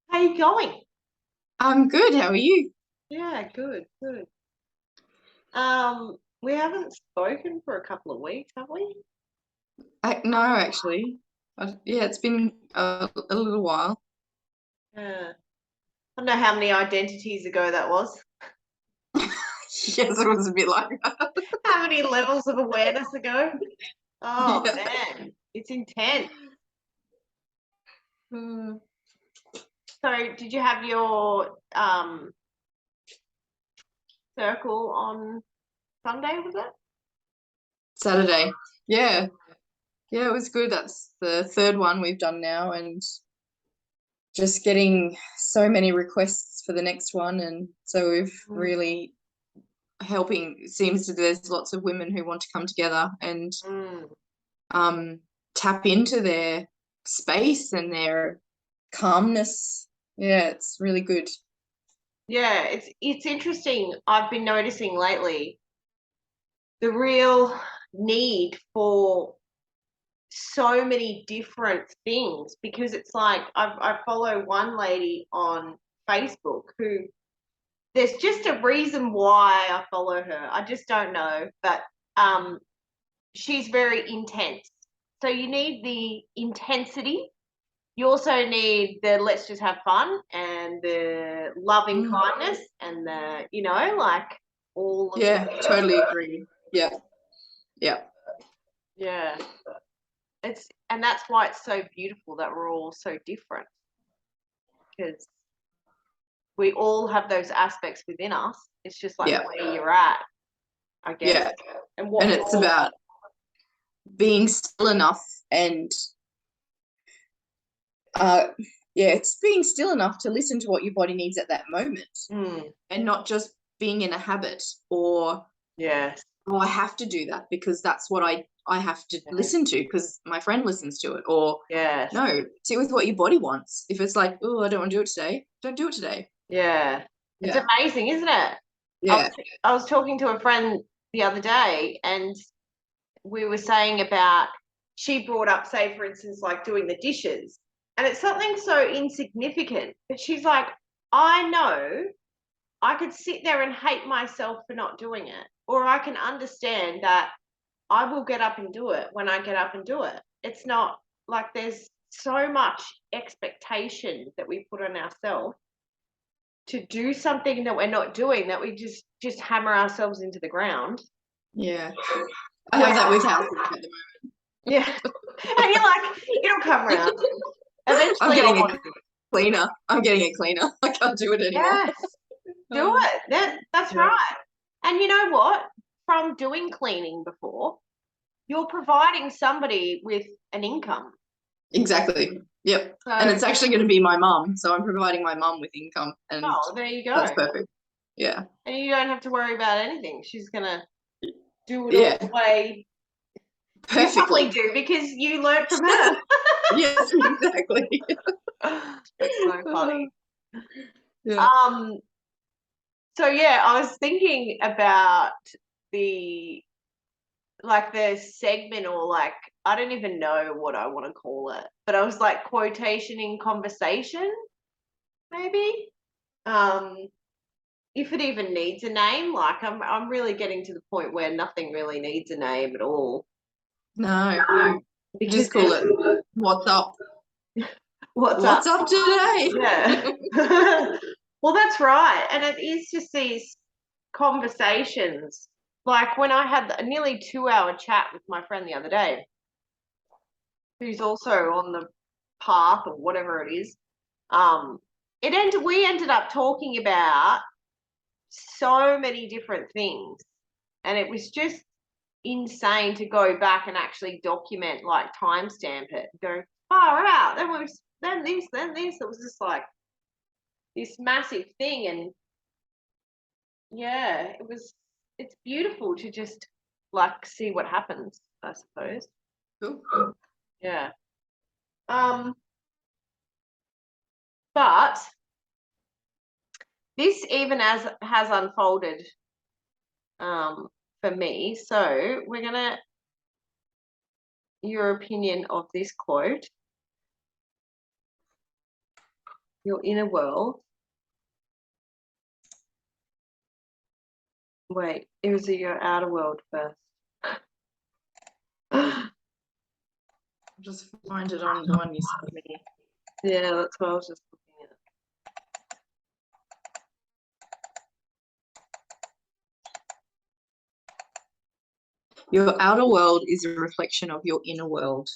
How you going? I'm good. How are you? Yeah, good, good. We haven't spoken for a couple of weeks, have we? No, actually. Yeah, it's been a little while. Yeah. I don't know how many identities ago that was. Yes, it was a bit like that. How many levels of awareness ago? Oh Yeah. man, it's intense. Uh, So did you have your circle on Sunday, was it? Saturday. Yeah. Yeah, it was good. That's the third one we've done now, and just getting so many requests for the next one. And so we've really helping. It seems that there's lots of women who want to come together and tap into their space and their calmness. Yeah, it's really good. Yeah, it's interesting. I've been noticing lately the real need for so many different things, because it's like I follow one lady on Facebook who, there's just a reason why I follow her. I just don't know, but she's very intense. So you need the intensity. You also need the let's just have fun and the loving kindness and the, like all of Yeah, totally agree. Yeah. Yeah. Yeah. And that's why it's so beautiful that we're all so different, because we all have those aspects within us. It's just like Yeah. where you're at, I guess. Yeah. And it's about being still enough and it's being still enough to listen to what your body needs at that moment and not just being in a habit or oh, I have to do that because that's what I have to listen to because my friend listens to it, or no, sit with what your body wants. If it's like, oh, I don't want to do it today, don't do it today. It's amazing, isn't it? I was talking to a friend the other day, and we were saying about, she brought up, say for instance, like doing the dishes, and it's something so insignificant, but she's like, I know I could sit there and hate myself for not doing it, or I can understand that I will get up and do it when I get up and do it. It's not like there's so much expectation that we put on ourselves to do something that we're not doing, that we just hammer ourselves into the ground. Yeah. I have that with housework at the moment. Yeah. And you're like, it'll come around. Eventually I'm getting a cleaner. I can't do it anymore. Yes. Do it. That's right. And you know what? From doing cleaning before, you're providing somebody with an income. Exactly. Yep. So, and it's actually going to be my mum, so I'm providing my mum with income, and there you go. That's perfect. Yeah. And you don't have to worry about anything. She's gonna do it all the way. Perfectly. You probably do because you learned from her. Yes, exactly. That's so funny. Yeah. So yeah, I was thinking about the segment, or like, I don't even know what I want to call it, but I was like, quotation in conversation, maybe. If it even needs a name, like I'm really getting to the point where nothing really needs a name at all. No. Because just call it what's up. What's up today? Yeah. Well, that's right. And it is just these conversations. Like when I had a nearly 2-hour chat with my friend the other day, who's also on the path or whatever it is, we ended up talking about so many different things, and it was just insane to go back and actually document, like timestamp it, go far out. Then this. It was just like this massive thing, and yeah, it's beautiful to just like see what happens, I suppose. Cool. Yeah. But this even has unfolded for me. So we're gonna your opinion of this quote. Your inner world. Wait, is it your outer world first? Just find it on the one you sent me. Yeah, that's what I was just looking at. Your outer world is a reflection of your inner world.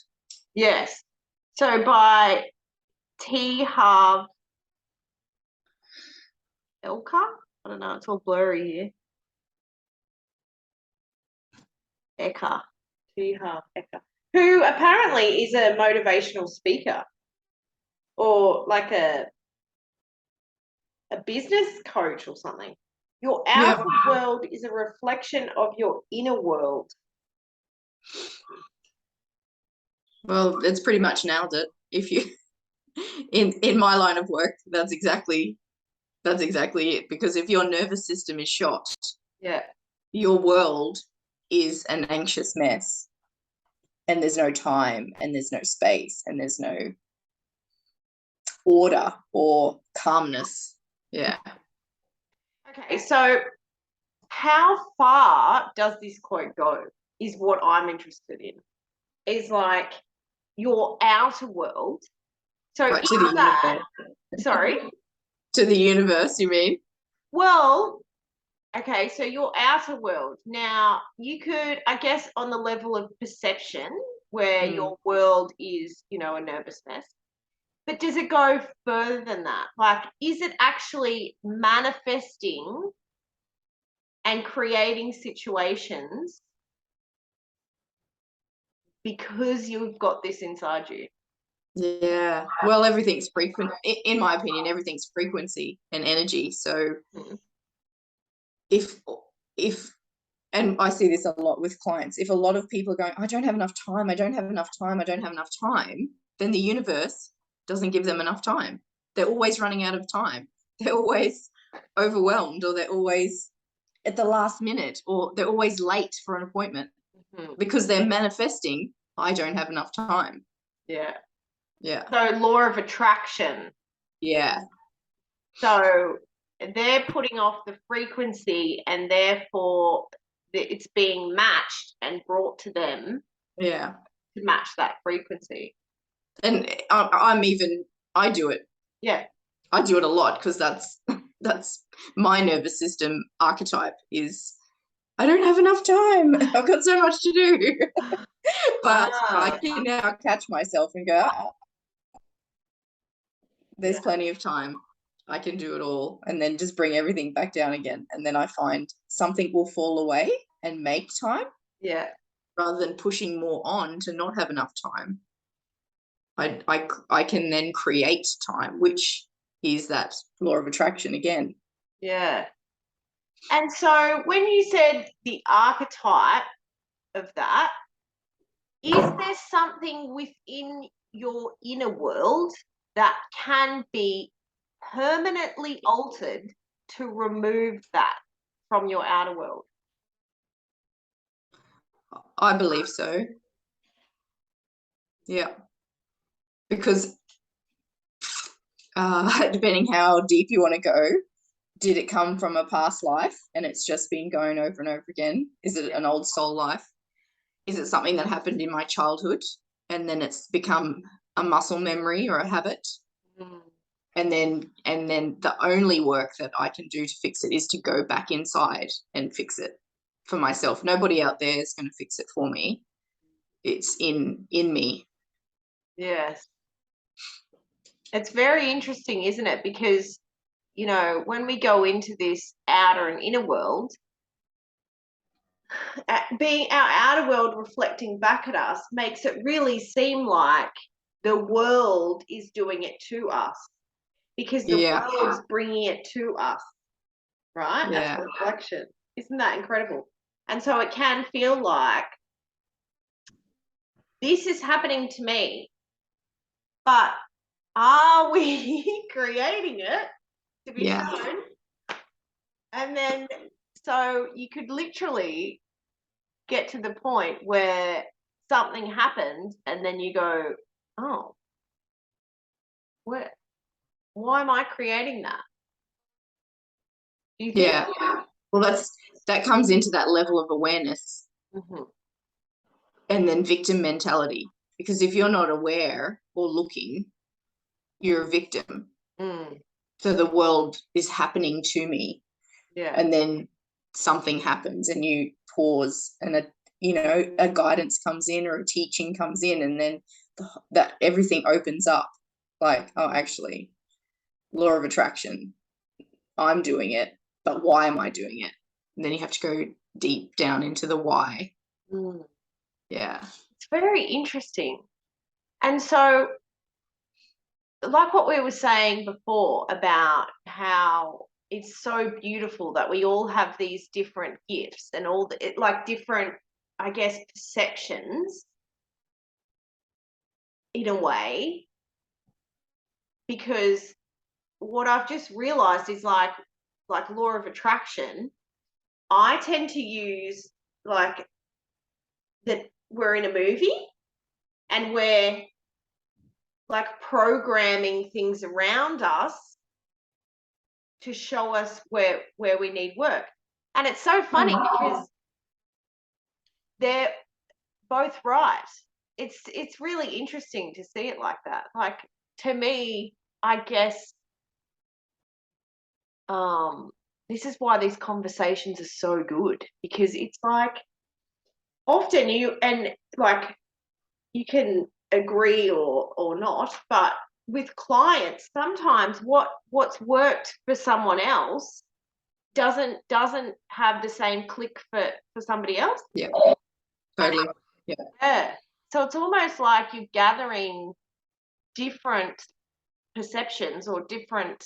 Yes. So by Harv Eker? I don't know, it's all blurry here. Eker. Harv Eker. Who apparently is a motivational speaker or like a business coach or something. Your outer world is a reflection of your inner world. Well, it's pretty much nailed it. If you in my line of work, that's exactly it. Because if your nervous system is shot, your world is an anxious mess. And there's no time, and there's no space, and there's no order or calmness. Yeah. Okay, so how far does this quote go is what I'm interested in. Is like your outer world. So right, to the universe. Sorry? To the universe, you mean? Well, okay, so your outer world. Now, you could, I guess, on the level of perception, where your world is, a nervous mess. But does it go further than that? Like, is it actually manifesting and creating situations because you've got this inside you? Yeah. Well, everything's frequent. In my opinion, everything's frequency and energy. So if and I see this a lot with clients, if a lot of people are going, I don't have enough time, then the universe doesn't give them enough time. They're always running out of time. They're always overwhelmed, or they're always at the last minute, or they're always late for an appointment because they're manifesting, I don't have enough time. Yeah. Yeah. So law of attraction. Yeah. So they're putting off the frequency, and therefore it's being matched and brought to them. Yeah. To match that frequency. And I do it. Yeah. I do it a lot because that's my nervous system archetype is, I don't have enough time. I've got so much to do. But I can now catch myself and go, there's plenty of time. I can do it all. And then just bring everything back down again. And then I find something will fall away and make time. Yeah. Rather than pushing more on to not have enough time. I can then create time, which is that law of attraction again. Yeah. And so when you said the archetype of that, is there something within your inner world that can be permanently altered to remove that from your outer world? I believe so. Yeah. Because depending how deep you want to go, did it come from a past life and it's just been going over and over again? Is it an old soul life? Is it something that happened in my childhood and then it's become a muscle memory or a habit? And then the only work that I can do to fix it is to go back inside and fix it for myself. Nobody out there is going to fix it for me. It's in me. Yes. It's very interesting, isn't it? Because, when we go into this outer and inner world, being our outer world reflecting back at us makes it really seem like the world is doing it to us, because the world's bringing it to us, right? As a reflection. Isn't that incredible? And so it can feel like this is happening to me, but are we creating it to be shown? And then, so you could literally get to the point where something happens and then you go, oh, why am I creating that? Do you think? Yeah. Well, that comes into that level of awareness. Mm-hmm. And then victim mentality. Because if you're not aware or looking, you're a victim. So the world is happening to me. Yeah. And then something happens and you pause and a guidance comes in or a teaching comes in, and then that everything opens up. Like, oh, actually, law of attraction, I'm doing it, but why am I doing it? And then you have to go deep down into the why. Yeah. It's very interesting. And so, like what we were saying before about how it's so beautiful that we all have these different gifts and all like different, I guess, perceptions in a way, because what I've just realized is like law of attraction, I tend to use like that we're in a movie and we're like programming things around us to show us where we need work. And it's so funny because they're both right. It's really interesting to see it like that. Like, to me, I guess this is why these conversations are so good, because it's like often you can agree or not, but with clients, sometimes what's worked for someone else doesn't have the same click for somebody else. Yeah, totally. Yeah. So it's almost like you're gathering different perceptions or different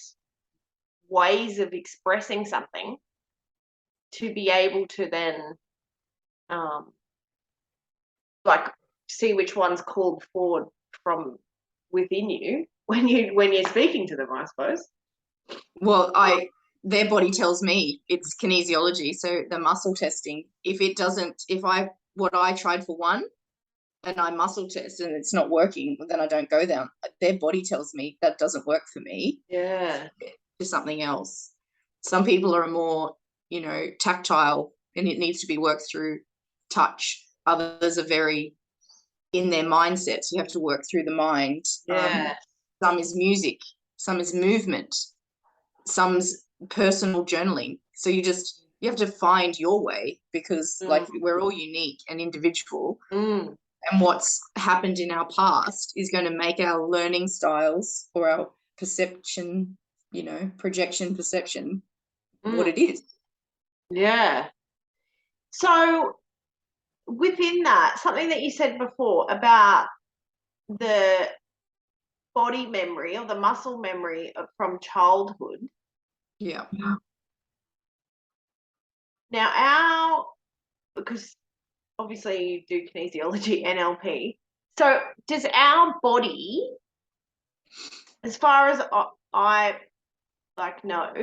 ways of expressing something to be able to then like see which one's called forward from within you when you're speaking to them, I suppose. Well, their body tells me it's kinesiology, so the muscle testing. If what I tried for one and I muscle test and it's not working, then I don't go down. Their body tells me that doesn't work for me. Yeah. To something else. Some people are more, tactile and it needs to be worked through touch. Others are very in their mindsets. You have to work through the mind. Yeah. Some is music, some is movement, some's personal journaling. So you have to find your way, because like we're all unique and individual. And what's happened in our past is going to make our learning styles or our perception, projection perception, what it is. Yeah. So within that, something that you said before about the body memory or the muscle memory from childhood. Yeah. Now because obviously you do kinesiology, NLP. So does our body, as far as I know,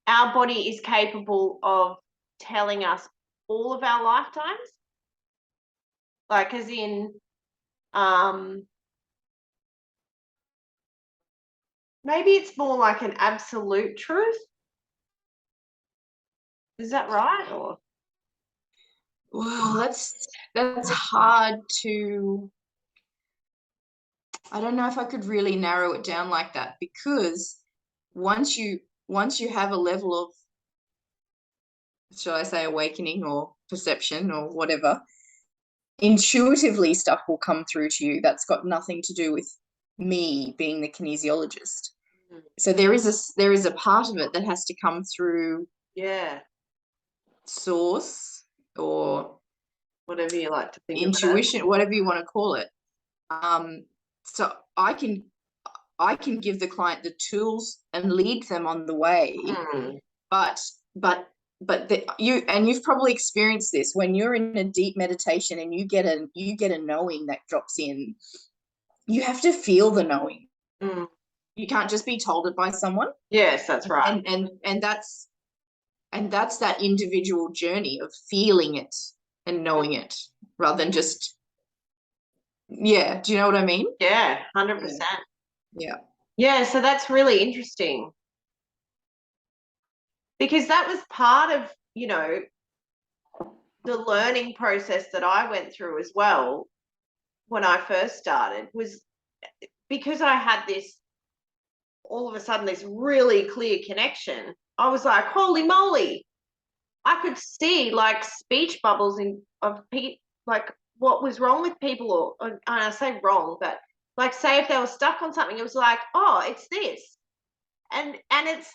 our body is capable of telling us all of our lifetimes? Like, as in, maybe it's more like an absolute truth. Is that right? Or well, that's hard to. I don't know if I could really narrow it down like that, because once you have a level of, shall I say, awakening or perception or whatever, intuitively stuff will come through to you that's got nothing to do with me being the kinesiologist. So there is a part of it that has to come through source or whatever you like to think, intuition, whatever you want to call it. So I can give the client the tools and lead them on the way, but you've probably experienced this when you're in a deep meditation and you get a knowing that drops in. You have to feel the knowing. You can't just be told it by someone. Yes, that's right. And that's that individual journey of feeling it and knowing it, rather than just Yeah. Do you know what I mean? Yeah, 100%. Yeah. Yeah, so that's really interesting. Because that was part of, the learning process that I went through as well when I first started, was because I had this, all of a sudden, this really clear connection. I was like, holy moly, I could see like speech bubbles of people, like what was wrong with people, or and I say wrong, but like say if they were stuck on something, it was like, oh, it's this. And it's,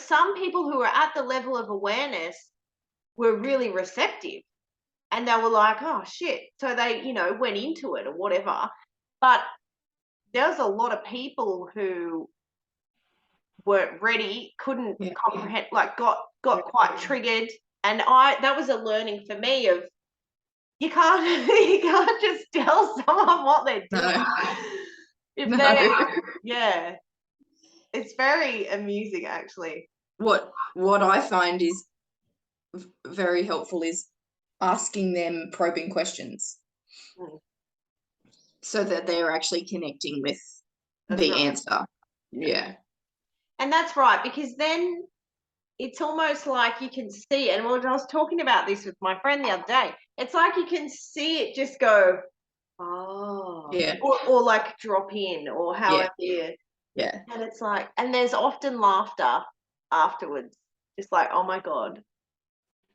some people who are at the level of awareness were really receptive, and they were like, oh shit. So they, went into it or whatever. But there's a lot of people who weren't ready, couldn't comprehend, like got quite triggered. And that was a learning for me of, you can't you can't just tell someone what they're doing. No. If No. yeah. It's very amusing, actually. What I find is very helpful is asking them probing questions, so that they're actually connecting with the answer. Yeah. And that's right, because then it's almost like you can see, and I was talking about this with my friend the other day, it's like you can see it just go, oh, yeah, or like drop in, or however. Yeah. And it's like, and there's often laughter afterwards, just like, oh my God,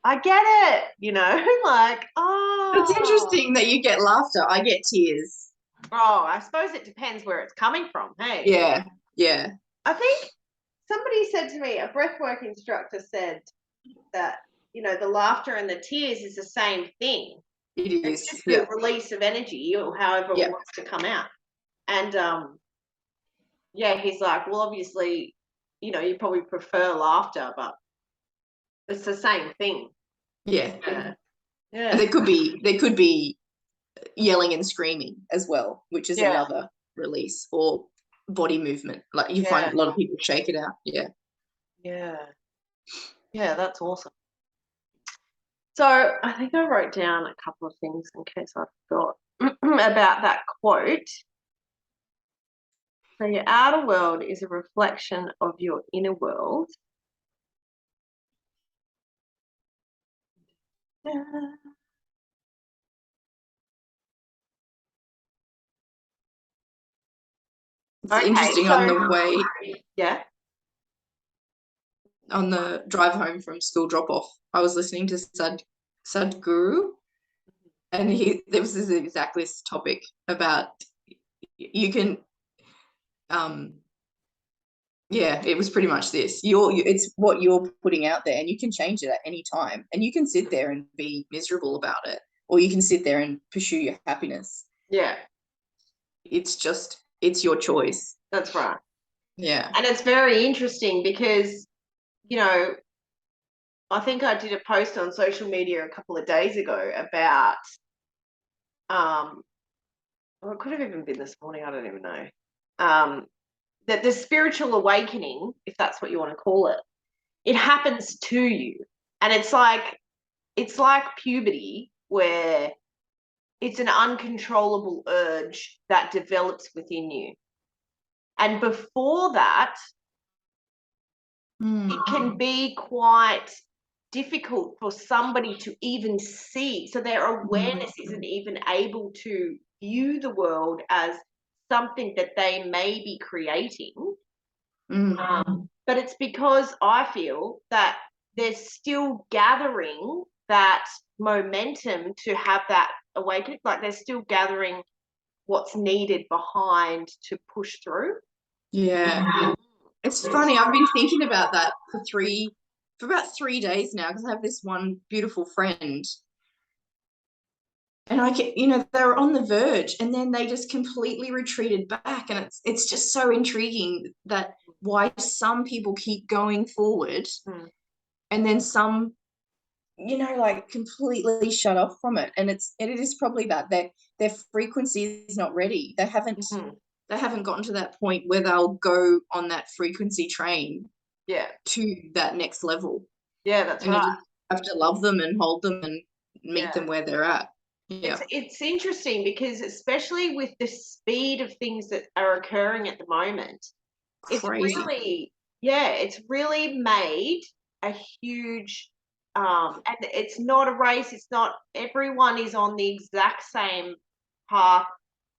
I get it, like, oh. It's interesting that you get laughter. I get tears. Oh, I suppose it depends where it's coming from, hey? Yeah, yeah. I think somebody said to me, a breathwork instructor said that, the laughter and the tears is the same thing. It is. It's just the release of energy, or however it wants to come out. And he's like, well, obviously, you probably prefer laughter, but it's the same thing. Yeah. Yeah. And there could be yelling and screaming as well, which is another release, or body movement. Like you find a lot of people shake it out. Yeah. Yeah. Yeah, that's awesome. So I think I wrote down a couple of things in case I forgot about that quote. So your outer world is a reflection of your inner world. It's interesting, on the way. Yeah. On the drive home from school drop off, I was listening to Sadhguru, and there was exactly this topic about you can it was pretty much this. It's what you're putting out there, and you can change it at any time. And you can sit there and be miserable about it, or you can sit there and pursue your happiness. Yeah. It's your choice. That's right. Yeah. And it's very interesting because, I think I did a post on social media a couple of days ago about, or it could have even been this morning, I don't even know, that the spiritual awakening, if that's what you want to call it, it happens to you. And it's like puberty, where it's an uncontrollable urge that develops within you. And before that, it can be quite difficult for somebody to even see. So their awareness isn't even able to view the world as something that they may be creating. But it's because I feel that they're still gathering that momentum to have that awakening. Like they're still gathering what's needed behind to push through. Yeah. It's funny. I've been thinking about that for about 3 days now, because I have this one beautiful friend, and they're on the verge, and then they just completely retreated back. And it's just so intriguing that why some people keep going forward, and then some, like completely shut off from it. And it is probably that their frequency is not ready. They haven't gotten to that point where they'll go on that frequency train to that next level. Yeah, that's right. You have to love them and hold them and meet them where they're at. Yeah. It's interesting because especially with the speed of things that are occurring at the moment, Crazy. it's really made a huge and it's not a race, it's not everyone is on the exact same path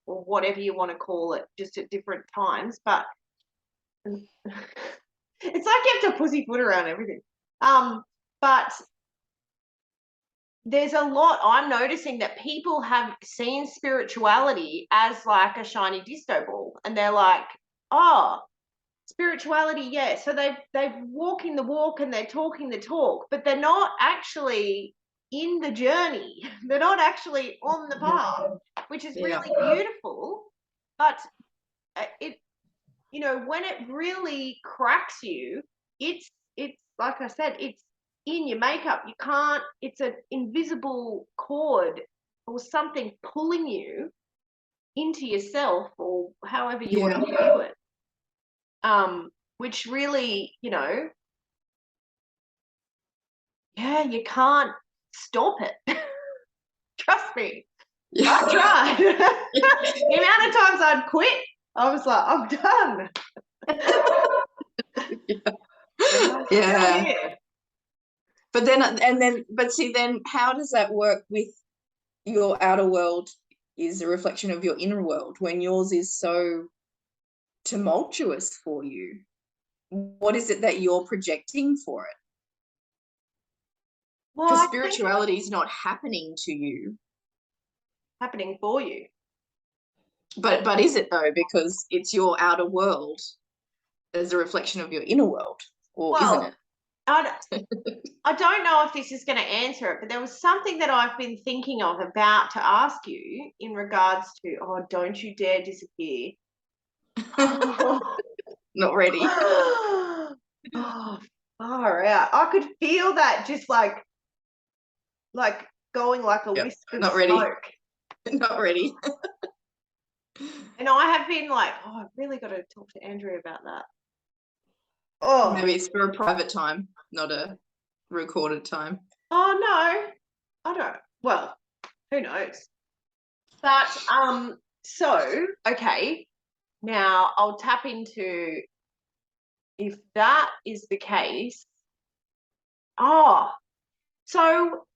or whatever you want to call it, just at different times. But it's like you have to pussyfoot around everything. But there's a lot, I'm noticing that people have seen spirituality as like a shiny disco ball, and they're like, oh, spirituality, yeah. So they're walking the walk and they're talking the talk, but they're not actually in the journey. They're not actually on the path, which is really beautiful. But it, you know, when it really cracks you, it's like I said, it's in your makeup. You can't, it's an invisible cord or something pulling you into yourself, or however you want to view it. Which really, you know, you can't stop it. Trust me. Yeah. I tried. The amount of times I'd quit, I was like, I'm done. Yeah. But then how does that work with your outer world is a reflection of your inner world when yours is so tumultuous for you? What is it that you're projecting for it? Because spirituality is not happening to you. Happening for you. But is it though? Because it's your outer world as a reflection of your inner world, or isn't it? I don't know if this is going to answer it, but there was something that I've been thinking of about to ask you in regards to, oh, don't you dare disappear. Not ready. Oh, far out. I could feel that just like going like a wisp of not smoke. Ready. Not ready. And I have been like, oh, I've really got to talk to Andrea about that. Oh, maybe it's for a private time, not a recorded time. Oh no, I don't. Well, who knows? But so okay, now I'll tap into if that is the case. Oh, so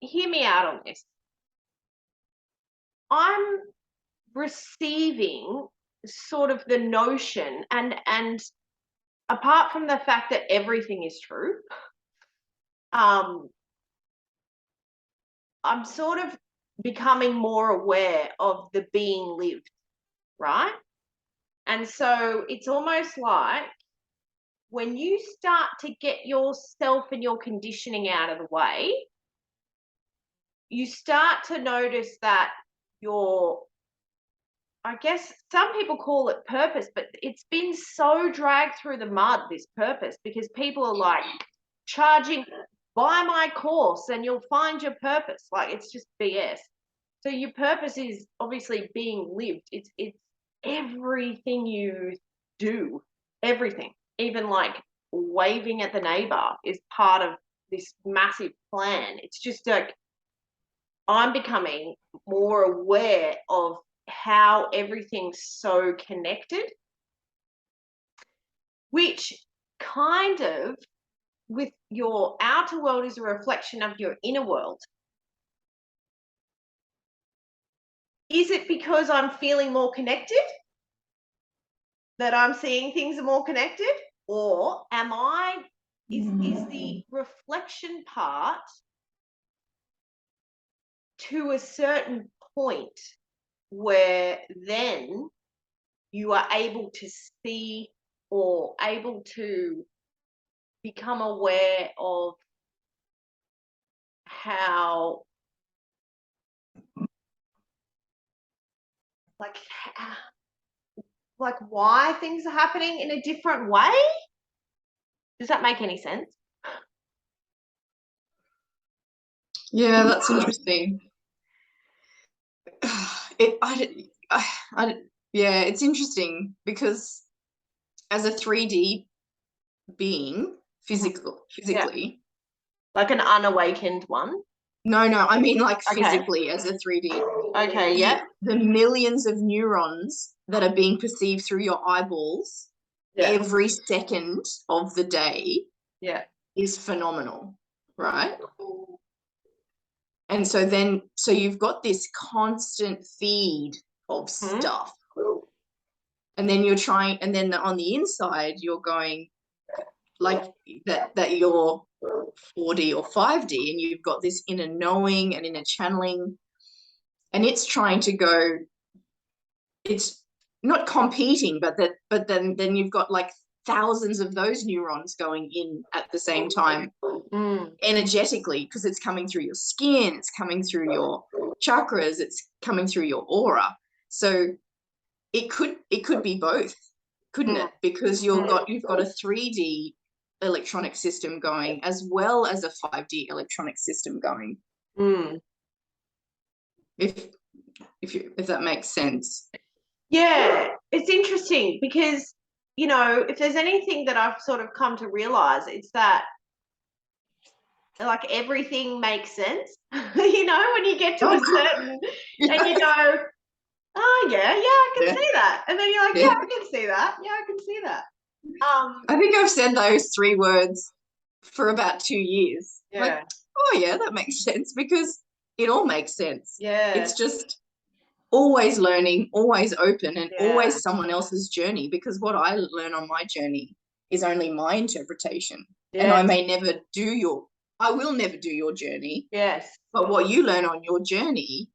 hear me out on this. I'm receiving sort of the notion, and apart from the fact that everything is true, I'm sort of becoming more aware of the being lived, right? And so it's almost like when you start to get yourself and your conditioning out of the way, you start to notice that I guess some people call it purpose, but it's been so dragged through the mud, this purpose, because people are like charging, buy my course and you'll find your purpose. Like, it's just BS. So your purpose is obviously being lived. It's everything you do, everything, even like waving at the neighbor is part of this massive plan. It's just like I'm becoming more aware of how everything's so connected, which kind of with your outer world is a reflection of your inner world. Is it because I'm feeling more connected that I'm seeing things are more connected? Or is the reflection part to a certain point where then you are able to see or able to become aware of how like why things are happening in a different way? Does that make any sense? Yeah, that's interesting. Yeah, it's interesting because as a 3D being, physically, like an unawakened one. No, I mean like physically as a 3D. Okay, yeah. The millions of neurons that are being perceived through your eyeballs every second of the day is phenomenal, right? And so you've got this constant feed of stuff. And then and then on the inside, you're going like that you're 4D or 5D, and you've got this inner knowing and inner channeling, and it's trying to go, it's not competing, but then you've got like thousands of those neurons going in at the same time, energetically, because it's coming through your skin, it's coming through your chakras, it's coming through your aura. So it could be both, couldn't it? Because you've got a 3D electronic system going as well as a 5D electronic system going. If that makes sense. Yeah, it's interesting because, you know, if there's anything that I've sort of come to realize, it's that like everything makes sense. You know, when you get to a certain and you go, oh yeah, I can see that. And then you're like, I can see that. Yeah, I can see that. I think I've said those 3 words for about 2 years. Like, oh yeah, that makes sense, because it all makes sense. It's just always learning, always open, and always someone else's journey, because what I learn on my journey is only my interpretation. And I will never do your journey. But what you learn on your journey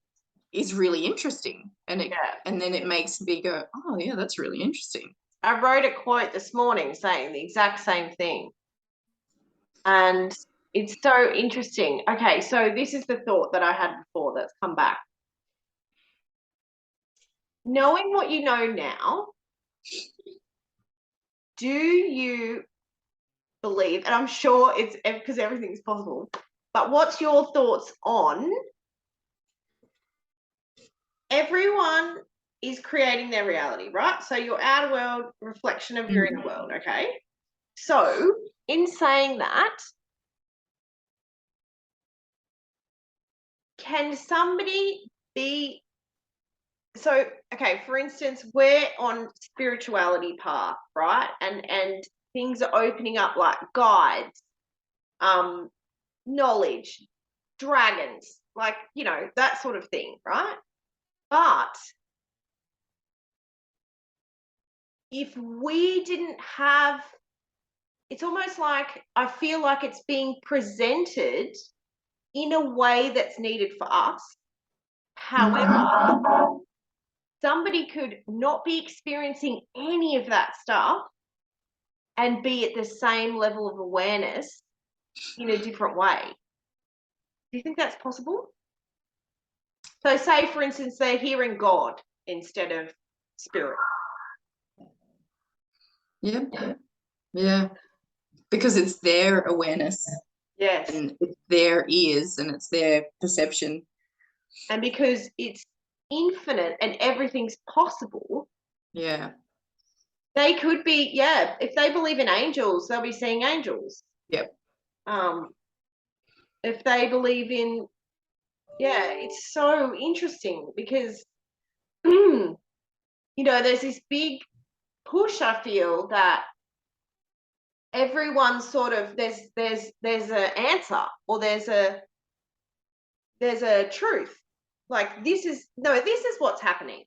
is really interesting. And and then it makes me go, oh yeah, that's really interesting. I wrote a quote this morning saying the exact same thing. And it's so interesting. Okay, so this is the thought that I had before that's come back. Knowing what you know now, do you believe, and I'm sure it's because everything's possible, but what's your thoughts on everyone is creating their reality, right? So your outer world, reflection of your inner world, okay? So in saying that, can somebody be, so, okay, for instance, we're on spirituality path, right? And things are opening up like guides, knowledge, dragons, like, you know, that sort of thing, right? But if we didn't have, it's almost like I feel like it's being presented in a way that's needed for us. However, somebody could not be experiencing any of that stuff and be at the same level of awareness in a different way. Do you think that's possible? So say, for instance, they're hearing God instead of spirit. Yeah. Because it's their awareness. Yes. And it's their ears and it's their perception. And because it's infinite and everything's possible. Yeah. They could be, if they believe in angels, they'll be seeing angels. Yep. If they believe in, it's so interesting because, you know, there's this big push, I feel, that everyone's sort of, there's an answer, or there's a truth. Like, this is what's happening.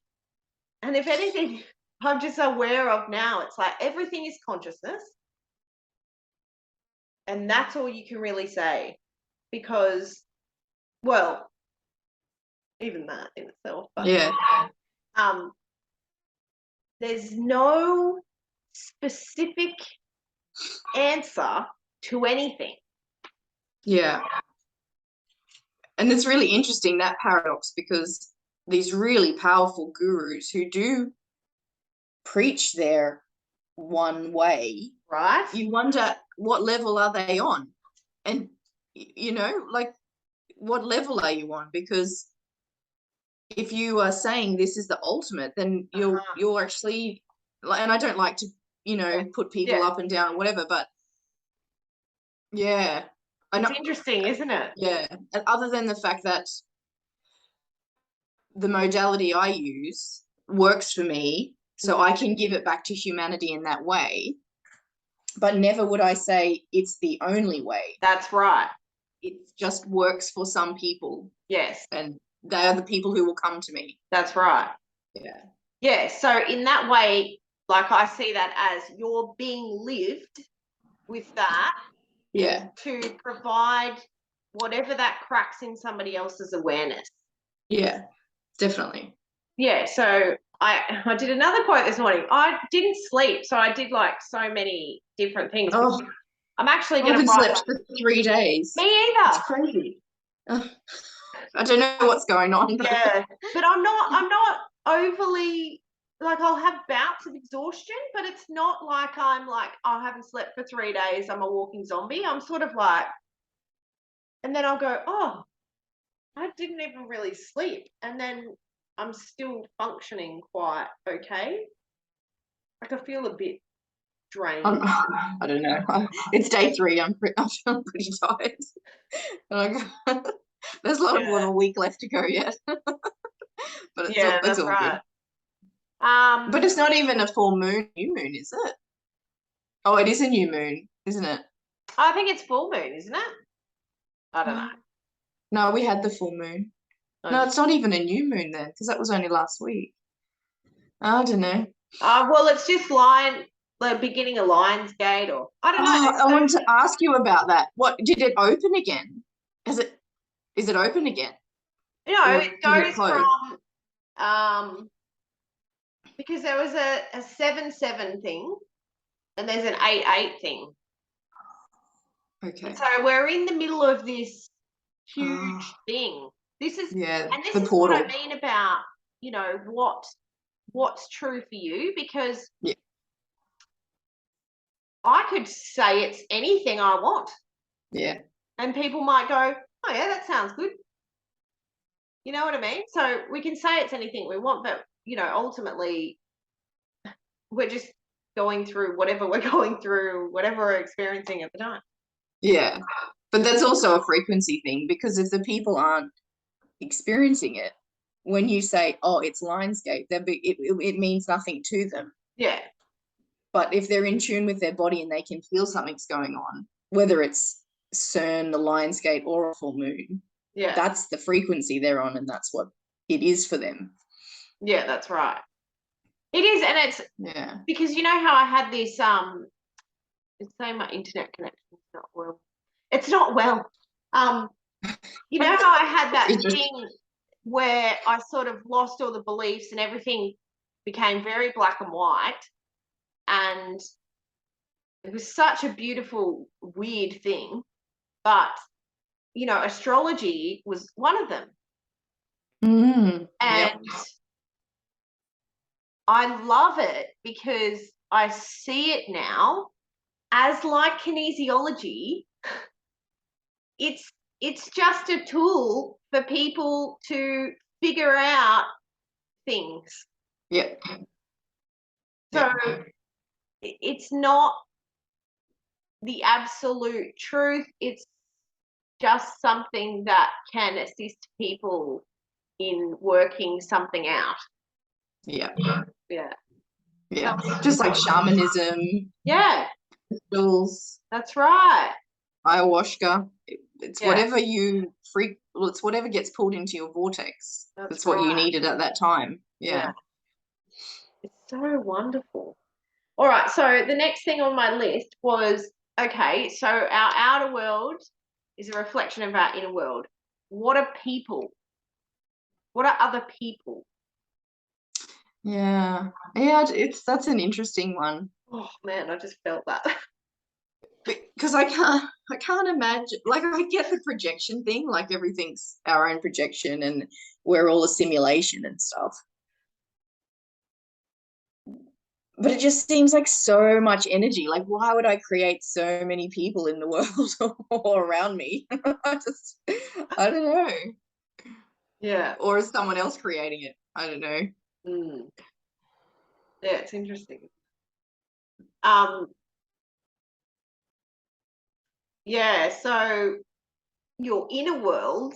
And if anything, I'm just aware of now, it's like everything is consciousness. And that's all you can really say. Because, well, even that in itself. But, there's no specific answer to anything. Yeah. And it's really interesting, that paradox, because these really powerful gurus who do preach their one way, right? You wonder, what level are they on? And, you know, like, what level are you on? Because if you are saying this is the ultimate, then you're actually, and I don't like to, you know, put people up and down or whatever, but It's interesting, isn't it? Yeah. And other than the fact that the modality I use works for me, so I can give it back to humanity in that way, but never would I say it's the only way. That's right. It just works for some people. Yes. And they are the people who will come to me. That's right. Yeah. Yeah. So in that way, like I see that as you're being lived with that. Yeah. To provide whatever that cracks in somebody else's awareness. Yeah, definitely. Yeah. So I did another quote this morning. I didn't sleep, so I did like so many different things. Oh, I'm actually I going to haven't slept for 3 days. Me either. It's crazy. I don't know what's going on. Yeah, but I'm not overly, like, I'll have bouts of exhaustion, but it's not like I'm like, I haven't slept for 3 days, I'm a walking zombie. I'm sort of like, and then I'll go, oh, I didn't even really sleep, and then I'm still functioning quite okay. Like I feel a bit drained. I don't know. It's day 3. I'm feeling pretty tired. There's a lot more than a week left to go yet. But it's all right. Good. But it's not even a full moon, new moon, is it? Oh, it is a new moon, isn't it? I think it's full moon, isn't it? I don't know. No, we had the full moon. No, it's not even a new moon then, because that was only last week. I don't know. Well, it's just the beginning of Lionsgate, or I don't know. I wanted to ask you about that. What did it open again? Is it open again? No, it goes from because there was a 7-7 thing, and there's an 8-8 thing. Okay. So we're in the middle of this huge thing. This is and this is portal. What I mean about, you know, what's true for you, because I could say it's anything I want. Yeah. And people might go, oh yeah, that sounds good. You know what I mean? So we can say it's anything we want, but, you know, ultimately we're just going through whatever we're going through, whatever we're experiencing at the time. Yeah. But that's also a frequency thing, because if the people aren't experiencing it, when you say, oh, it's Lionsgate, it means nothing to them. Yeah. But if they're in tune with their body and they can feel something's going on, whether it's CERN, the Lionsgate, or a full moon, that's the frequency they're on, and that's what it is for them. Yeah, that's right. It is, and it's because you know how I had this it's saying my internet connection's not well. It's not well. You know how I had that thing where I sort of lost all the beliefs and everything became very black and white, and it was such a beautiful, weird thing. But, you know, astrology was one of them. And I love it because I see it now as, like kinesiology, it's just a tool for people to figure out things. Yeah. So it's not the absolute truth. It's just something that can assist people in working something out. Yeah. Yeah. Yeah. Just like shamanism. Yeah. Crystals. That's right. Ayahuasca. It's whatever it's whatever gets pulled into your vortex. That's what you needed at that time. Yeah. It's so wonderful. All right. So the next thing on my list was, okay, so our outer world is a reflection of our inner world. What are people? What are other people? Yeah. That's an interesting one. Oh man, I just felt that. Because I can't imagine, like, I get the projection thing, like everything's our own projection and we're all a simulation and stuff. But it just seems like so much energy. Like, why would I create so many people in the world all around me? I don't know. Yeah. Or is someone else creating it? I don't know. Yeah, it's interesting. Yeah, so your inner world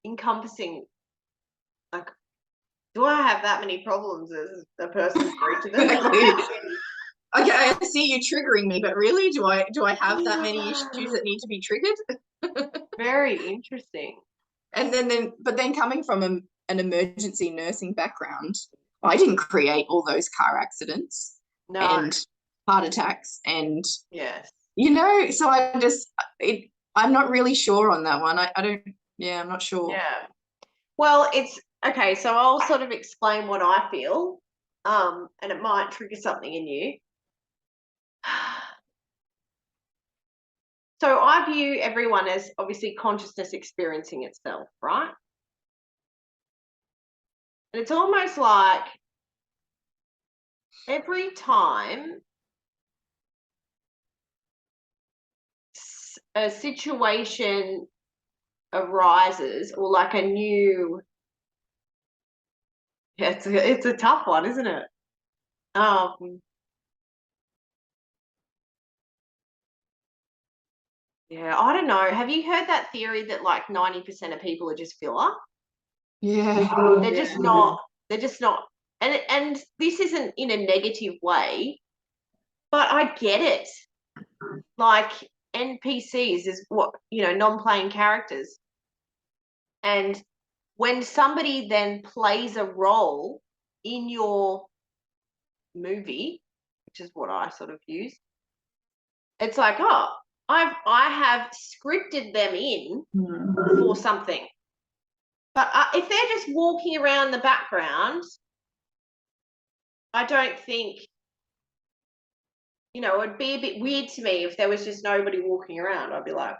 encompassing, like, do I have that many problems as a person for each of them? Okay, I see you triggering me, but really, do I have that many issues that need to be triggered? Very interesting. And then coming from an emergency nursing background, I didn't create all those car accidents and heart attacks and yes, so I'm not really sure on that one. I don't, I'm not sure. Yeah. Well, it's okay, so I'll sort of explain what I feel, and it might trigger something in you. So I view everyone as obviously consciousness experiencing itself, right? And it's almost like every time a situation arises, or like a new, it's a tough one, isn't it? Yeah, I don't know. Have you heard that theory that like 90% of people are just filler? Yeah. They're just not, and this isn't in a negative way, but I get it. Like NPCs is what, non-playing characters. And when somebody then plays a role in your movie, which is what I sort of use, it's like, oh, I have scripted them in for something. But if they're just walking around the background, I don't think, it'd be a bit weird to me if there was just nobody walking around. I'd be like,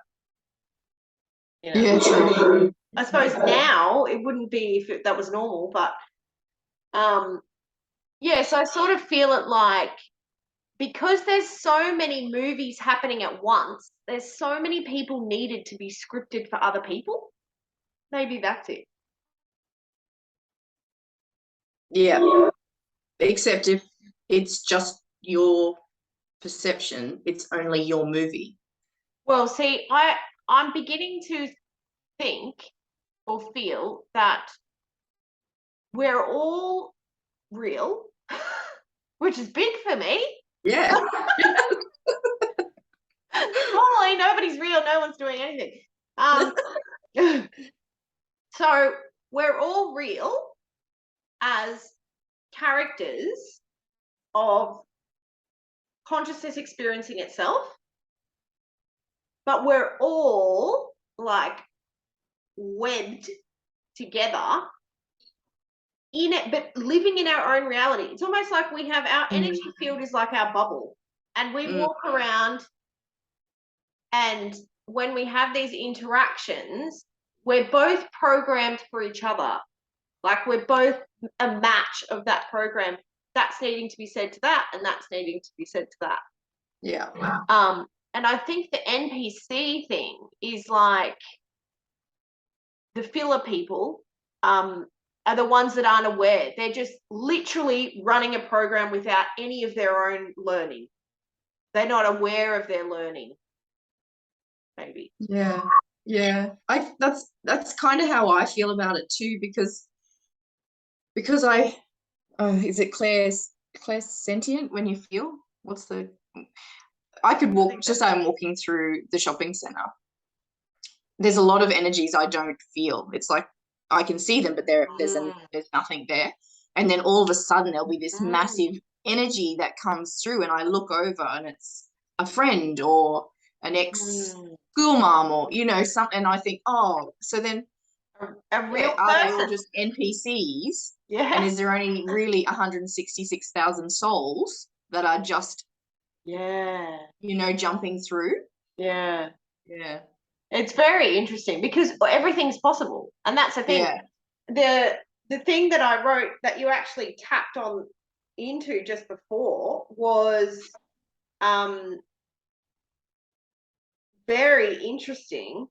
Yeah, true. I suppose now it wouldn't be if that was normal, but so I sort of feel it like, because there's so many movies happening at once, there's so many people needed to be scripted for other people. Maybe that's it. Yeah. Except if it's just your perception, it's only your movie. Well, see, I'm beginning to think or feel that we're all real, which is big for me. Yeah. Normally, nobody's real. No one's doing anything. So we're all real as characters of consciousness experiencing itself, but we're all like webbed together in it, but living in our own reality. It's almost like we have our energy field is like our bubble, and we walk around, and when we have these interactions, we're both programmed for each other. Like we're both a match of that program. That's needing to be said to that, and that's needing to be said to that. Yeah. And I think the NPC thing is like the filler people are the ones that aren't aware. They're just literally running a program without any of their own learning. They're not aware of their learning. Maybe. Yeah. Yeah. That's kind of how I feel about it too, because I is it clairsentient when you feel? I could walk, just say I'm walking through the shopping center. There's a lot of energies I don't feel. It's like I can see them, but there's nothing there. And then all of a sudden there'll be this massive energy that comes through, and I look over and it's a friend or an ex-school mom or, something. And I think, oh, so then a real are person. they all just NPCs? Yeah. And is there only really 166,000 souls that are just, jumping through? Yeah. Yeah. It's very interesting because everything's possible. And that's the thing. Yeah. The thing that I wrote that you actually tapped on into just before was very interesting.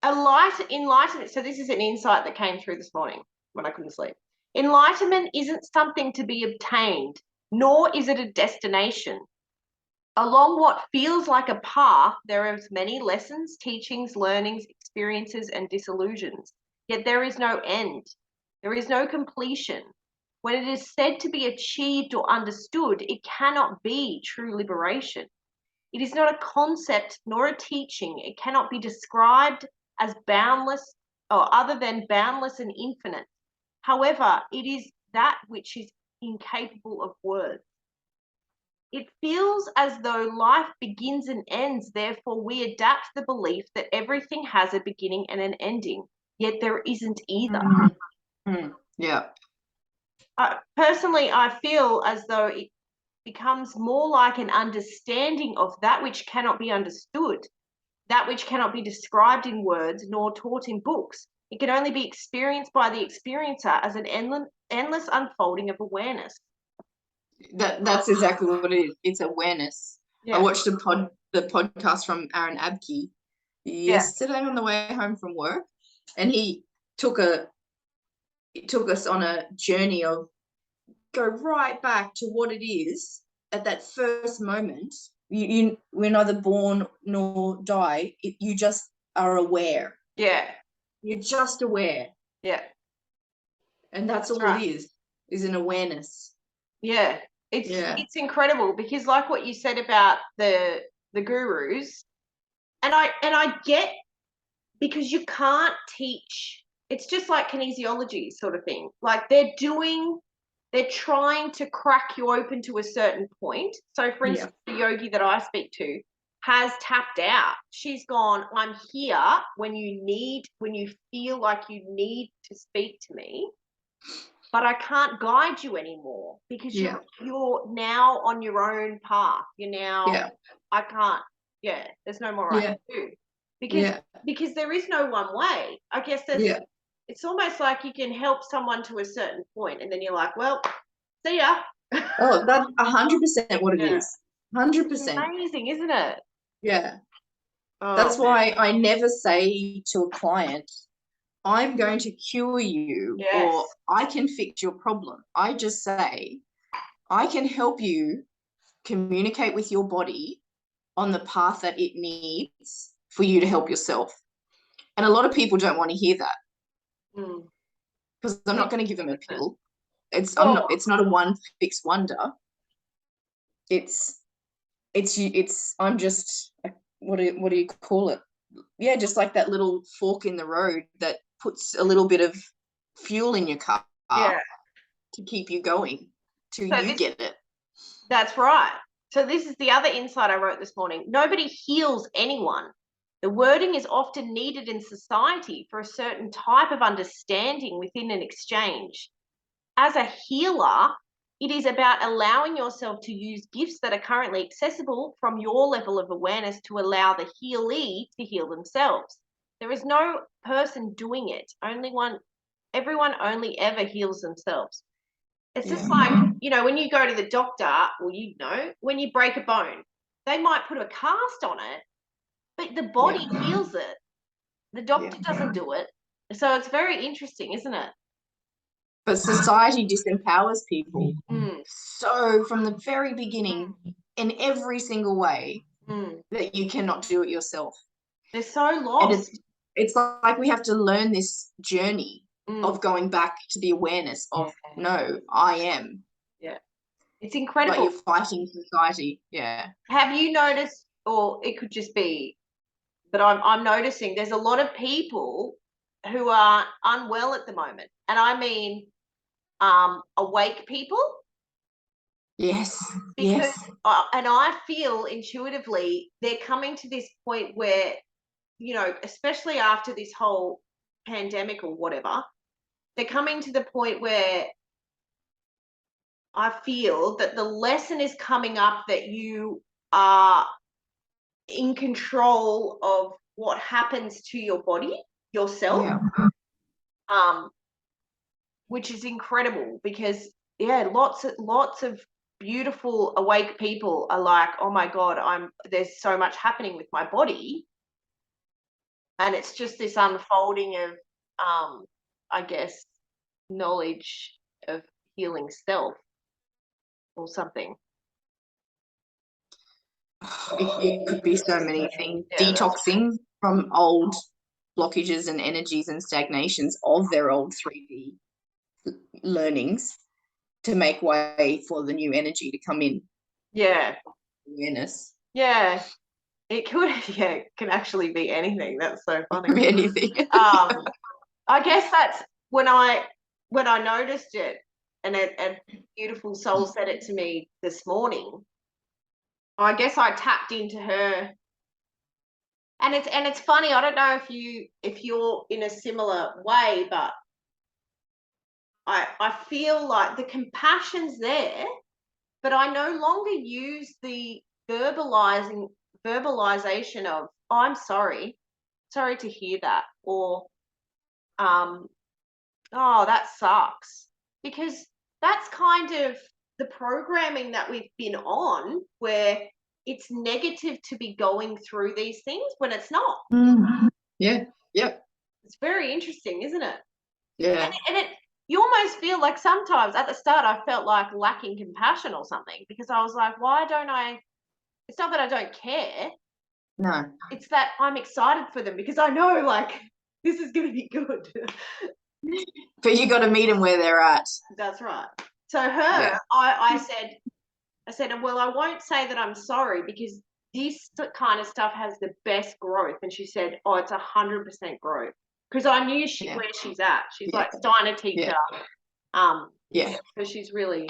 Enlightenment. So this is an insight that came through this morning when I couldn't sleep. Enlightenment isn't something to be obtained, nor is it a destination. Along what feels like a path, there are many lessons, teachings, learnings, experiences, and disillusions. Yet there is no end. There is no completion. When it is said to be achieved or understood, it cannot be true liberation. It is not a concept nor a teaching. It cannot be described as boundless or other than boundless and infinite. However, it is that which is incapable of words. It feels as though life begins and ends, therefore we adapt the belief that everything has a beginning and an ending, yet there isn't either. Yeah. Personally, I feel as though it becomes more like an understanding of that which cannot be understood, that which cannot be described in words nor taught in books. It can only be experienced by the experiencer as an endless unfolding of awareness. That's exactly what it is. It's awareness. Yeah. I watched the podcast from Aaron Abke yesterday on the way home from work, and he took us on a journey of go right back to what it is at that first moment. We're neither born nor die. You just are aware. Yeah. You're just aware. Yeah. And that's all right. It is an awareness. Yeah. It's incredible because like what you said about the gurus, and I get, because you can't teach, it's just like kinesiology sort of thing. Like they're trying to crack you open to a certain point. So for instance, the yogi that I speak to has tapped out. She's gone, I'm here when you feel like you need to speak to me, but I can't guide you anymore because you're now on your own path. You're now, I can't, there's no more I can do. Because there is no one way. I guess it's almost like you can help someone to a certain point and then you're like, well, see ya. Oh, that's 100% what it is. 100%. It's amazing, isn't it? Yeah. Oh, that's why I never say to a client, I'm going to cure you or I can fix your problem. I just say, I can help you communicate with your body on the path that it needs for you to help yourself. And a lot of people don't want to hear that because I'm not going to give them a pill. It's not a one fix wonder. I'm just, what do you call it? Yeah, just like that little fork in the road that puts a little bit of fuel in your car to keep you going till you get it. That's right. So this is the other insight I wrote this morning. Nobody heals anyone. The wording is often needed in society for a certain type of understanding within an exchange. As a healer, it is about allowing yourself to use gifts that are currently accessible from your level of awareness to allow the healee to heal themselves. There is no person doing it. Everyone only ever heals themselves. It's just like, when you go to the doctor, or when you break a bone, they might put a cast on it, but the body heals it. The doctor doesn't do it. So it's very interesting, isn't it? But society disempowers people. So from the very beginning, in every single way, that you cannot do it yourself. They're so lost. And it's like we have to learn this journey of going back to the awareness of, no, I am. Yeah. It's incredible. Like you're fighting society. Yeah. Have you noticed, or it could just be, but I'm noticing there's a lot of people who are unwell at the moment. And I mean awake people. Yes. Because and I feel intuitively they're coming to this point where, especially after this whole pandemic or whatever, they're coming to the point where I feel that the lesson is coming up that you are in control of what happens to your body, yourself. Which is incredible because lots of beautiful awake people are like, oh my God, there's so much happening with my body. And it's just this unfolding of I guess knowledge of healing self or something. It could be so many things. Detoxing from old blockages and energies and stagnations of their old 3D learnings to make way for the new energy to come in. Yeah. Awareness. Yeah. It could, it can actually be anything. That's so funny. Be anything. I guess that's when I noticed it, and a beautiful soul said it to me this morning. I guess I tapped into her, and it's funny. I don't know if you're in a similar way, but I feel like the compassion's there, but I no longer use the verbalization of, oh, I'm sorry to hear that, or oh, that sucks, because that's kind of the programming that we've been on, where it's negative to be going through these things when it's not. Mm-hmm. Yeah. Yep. It's very interesting, isn't it? Yeah. And it, you almost feel like sometimes at the start I felt like lacking compassion or something, because I was like, why don't I? It's not that I don't care. No. It's that I'm excited for them, because I know, like, this is going to be good. But you got to meet them where they're at. That's right. So I said, well, I won't say that I'm sorry, because this kind of stuff has the best growth. And she said, oh, it's 100% growth. Because I knew where she's at. She's like Steiner teacher. So she's really,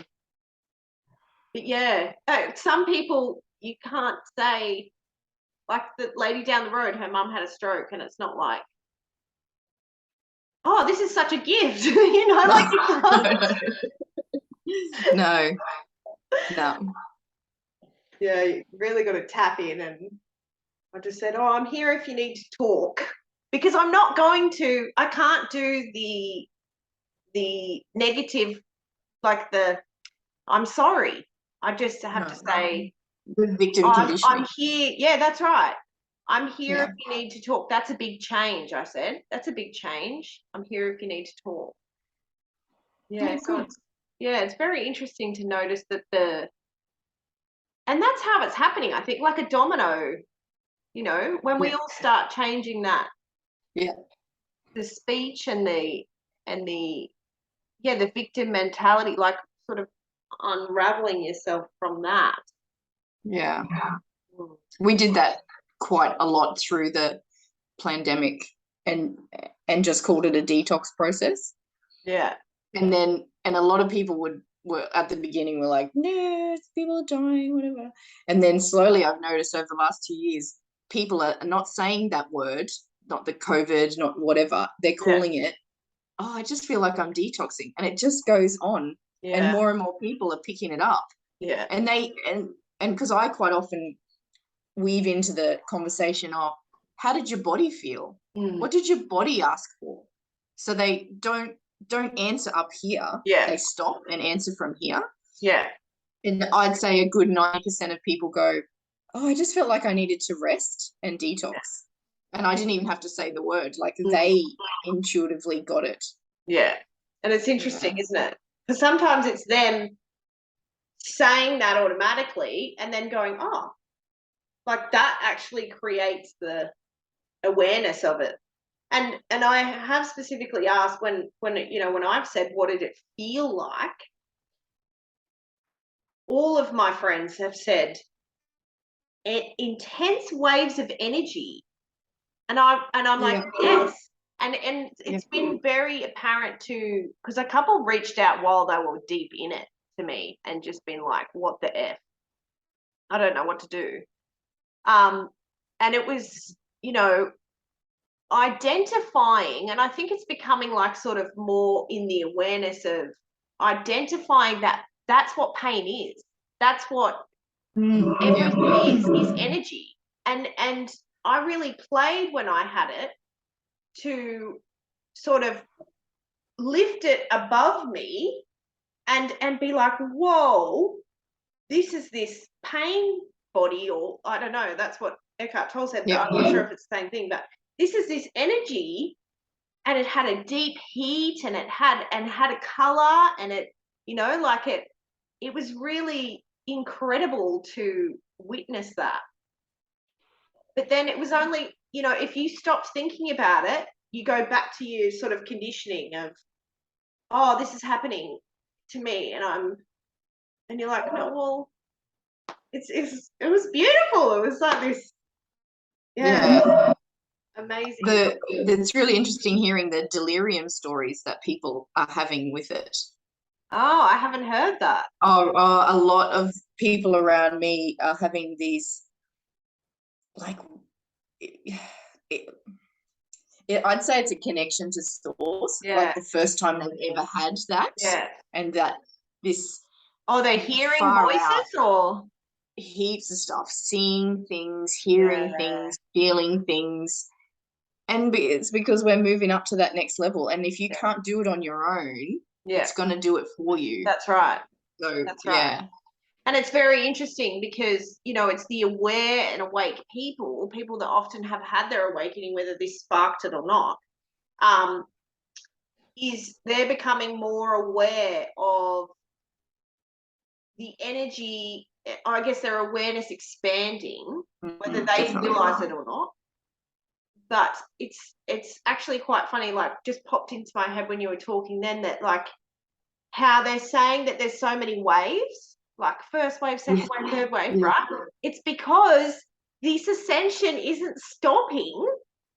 but some people you can't say, like the lady down the road, her mum had a stroke, and it's not like, oh, this is such a gift, like you can't. No. Yeah, you really got to tap in. And I just said, oh, I'm here if you need to talk, because I can't do the negative, like I'm sorry. I just have to say, the victim conditioning. I'm here. Yeah, that's right. I'm here if you need to talk. That's a big change, I said. That's a big change. I'm here if you need to talk. Yeah, so it's very interesting to notice that and that's how it's happening, I think, like a domino, when we all start changing that. Yeah. The speech and the victim mentality, like sort of unraveling yourself from that. Yeah. We did that quite a lot through the pandemic, and just called it a detox process. Yeah. And a lot of people were at the beginning were like, no, people are dying, whatever. And then slowly I've noticed over the last 2 years, people are not saying that word, not the COVID, not whatever. They're calling it, oh, I just feel like I'm detoxing. And it just goes on. Yeah. And more people are picking it up. Yeah. And because I quite often weave into the conversation of, how did your body feel? What did your body ask for? So they don't answer up here. Yeah. They stop and answer from here. Yeah. And I'd say a good 90% of people go, oh, I just felt like I needed to rest and detox. Yeah. And I didn't even have to say the word. Like they intuitively got it. Yeah. And it's interesting, isn't it? Because sometimes it's them saying that automatically and then going, oh, like that actually creates the awareness of it. And I have specifically asked when I've said, what did it feel like? All of my friends have said intense waves of energy. And I'm like, yes. And it's been very apparent because a couple reached out while they were deep in it to me and just been like, what the F? I don't know what to do. And it was, identifying, and I think it's becoming like sort of more in the awareness of identifying that that's what pain is. That's what everything is energy. And I really played when I had it to sort of lift it above me and be like, whoa, this is this pain body, or I don't know, that's what Eckhart Tolle said, but I'm not sure if it's the same thing, but this is this energy, and it had a deep heat, and it had a color, and it, it was really incredible to witness that. But then it was only, you know, if you stopped thinking about it, you go back to your sort of conditioning of, oh, this is happening to me, and you're like, no, well, it was beautiful. It was like this, yeah. Amazing. It's really interesting hearing the delirium stories that people are having with it. Oh, I haven't heard that. Oh, a lot of people around me are having these, like, I'd say it's a connection to source. Yeah. Like the first time they've ever had that. Yeah. And that this. Oh, they're hearing voices or? Heaps of stuff, seeing things, hearing things, feeling things. And it's because we're moving up to that next level. And if you can't do it on your own, it's going to do it for you. That's right. So, that's right. Yeah. And it's very interesting because, you know, it's the aware and awake people that often have had their awakening, whether this sparked it or not, is they're becoming more aware of the energy. I guess their awareness expanding, whether they realize it or not. But it's actually quite funny, like just popped into my head when you were talking then, that like how they're saying that there's so many waves, like first wave, second wave, third wave, right? It's because this ascension isn't stopping.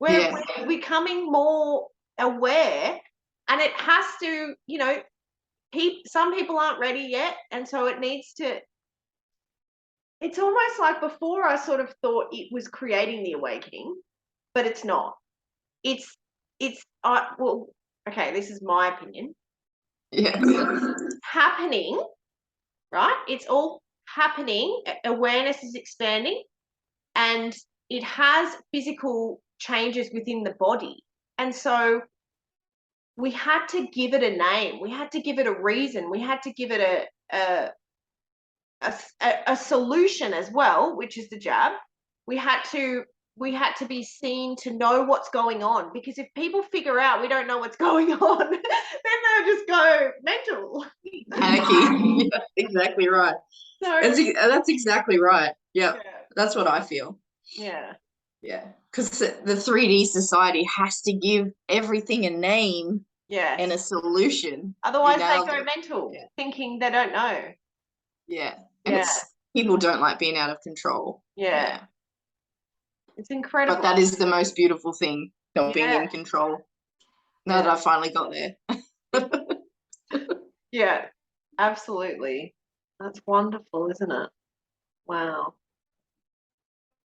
We're becoming more aware, and it has to, you know, some people aren't ready yet, and so it needs to. It's almost like before I sort of thought it was creating the awakening, but it's not. It's well, okay, this is my opinion. Yeah. It's happening, right? It's all happening. Awareness is expanding, and it has physical changes within the body. And so we had to give it a name. We had to give it a reason. We had to give it a solution as well, which is the jab. We had to be seen to know what's going on, because if people figure out we don't know what's going on, then they'll just go mental. Panicky. Yeah, exactly right. So, that's exactly right. Yep. Yeah. That's what I feel. Yeah. Yeah. Because the 3D society has to give everything a name and a solution. Otherwise they go mental, thinking they don't know. Yeah. And people don't like being out of control. Yeah. It's incredible. But that is the most beautiful thing, not being in control. Now that I finally got there. Yeah, absolutely. That's wonderful, isn't it? Wow.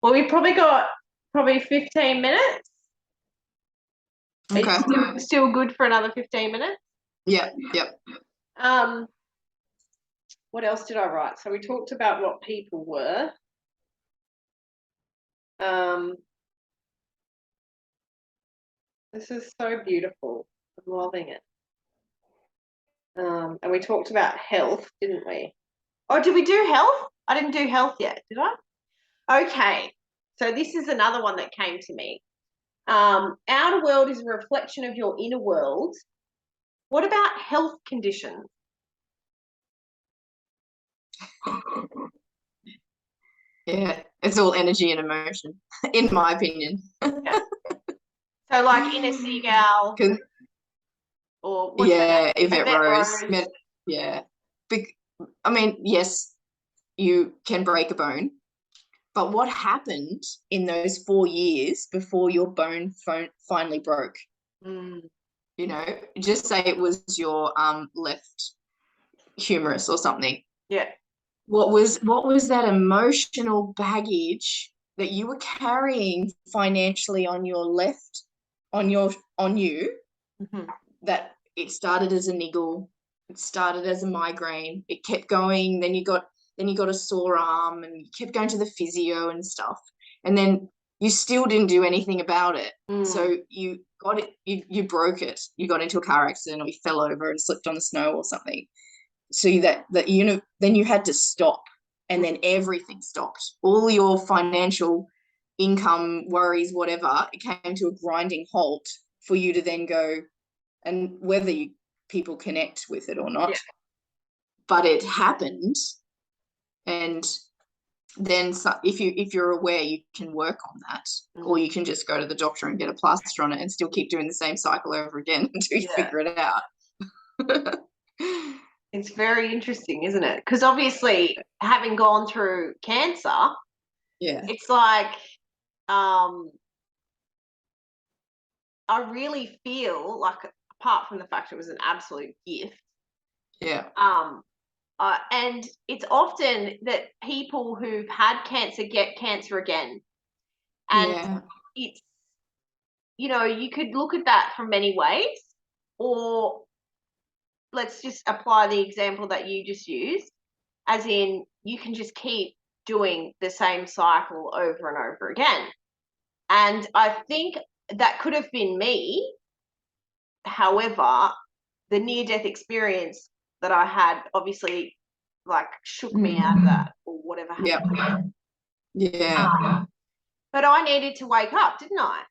Well, we've probably got 15 minutes. Okay. Are you still good for another 15 minutes? Yeah. Yep. What else did I write? So we talked about what people were. This is so beautiful. I'm loving it. And we talked about health, didn't we? Oh, did we do health? I didn't do health yet, did I? Okay. So this is another one that came to me. Outer world is a reflection of your inner world. What about health conditions? Yeah, it's all energy and emotion, in my opinion. Yeah. So like inner seagull, or Yvette Rose. Yeah. I mean, yes, you can break a bone, but what happened in those 4 years before your bone finally broke? You know, just say it was your left humerus or something. Yeah. What was that emotional baggage that you were carrying financially on your left, on you, that it started as a niggle, it started as a migraine, it kept going, then you got a sore arm, and you kept going to the physio and stuff, and then you still didn't do anything about it. So you got it, you broke it, you got into a car accident, or you fell over and slipped on the snow or something. So then you had to stop, and then everything stopped. All your financial income, worries, whatever, it came to a grinding halt for you to then go, and whether people connect with it or not, but it happened. And then if you're aware, you can work on that, or you can just go to the doctor and get a plaster on it and still keep doing the same cycle over again until you figure it out. It's very interesting, isn't it? Because obviously, having gone through cancer, it's like I really feel like, apart from the fact it was an absolute gift, and it's often that people who've had cancer get cancer again, and it's, you know, you could look at that from many ways, or let's just apply the example that you just used, as in you can just keep doing the same cycle over and over again. And I think that could have been me. However, the near-death experience that I had obviously like shook me out of that, or whatever happened. But I needed to wake up, didn't I?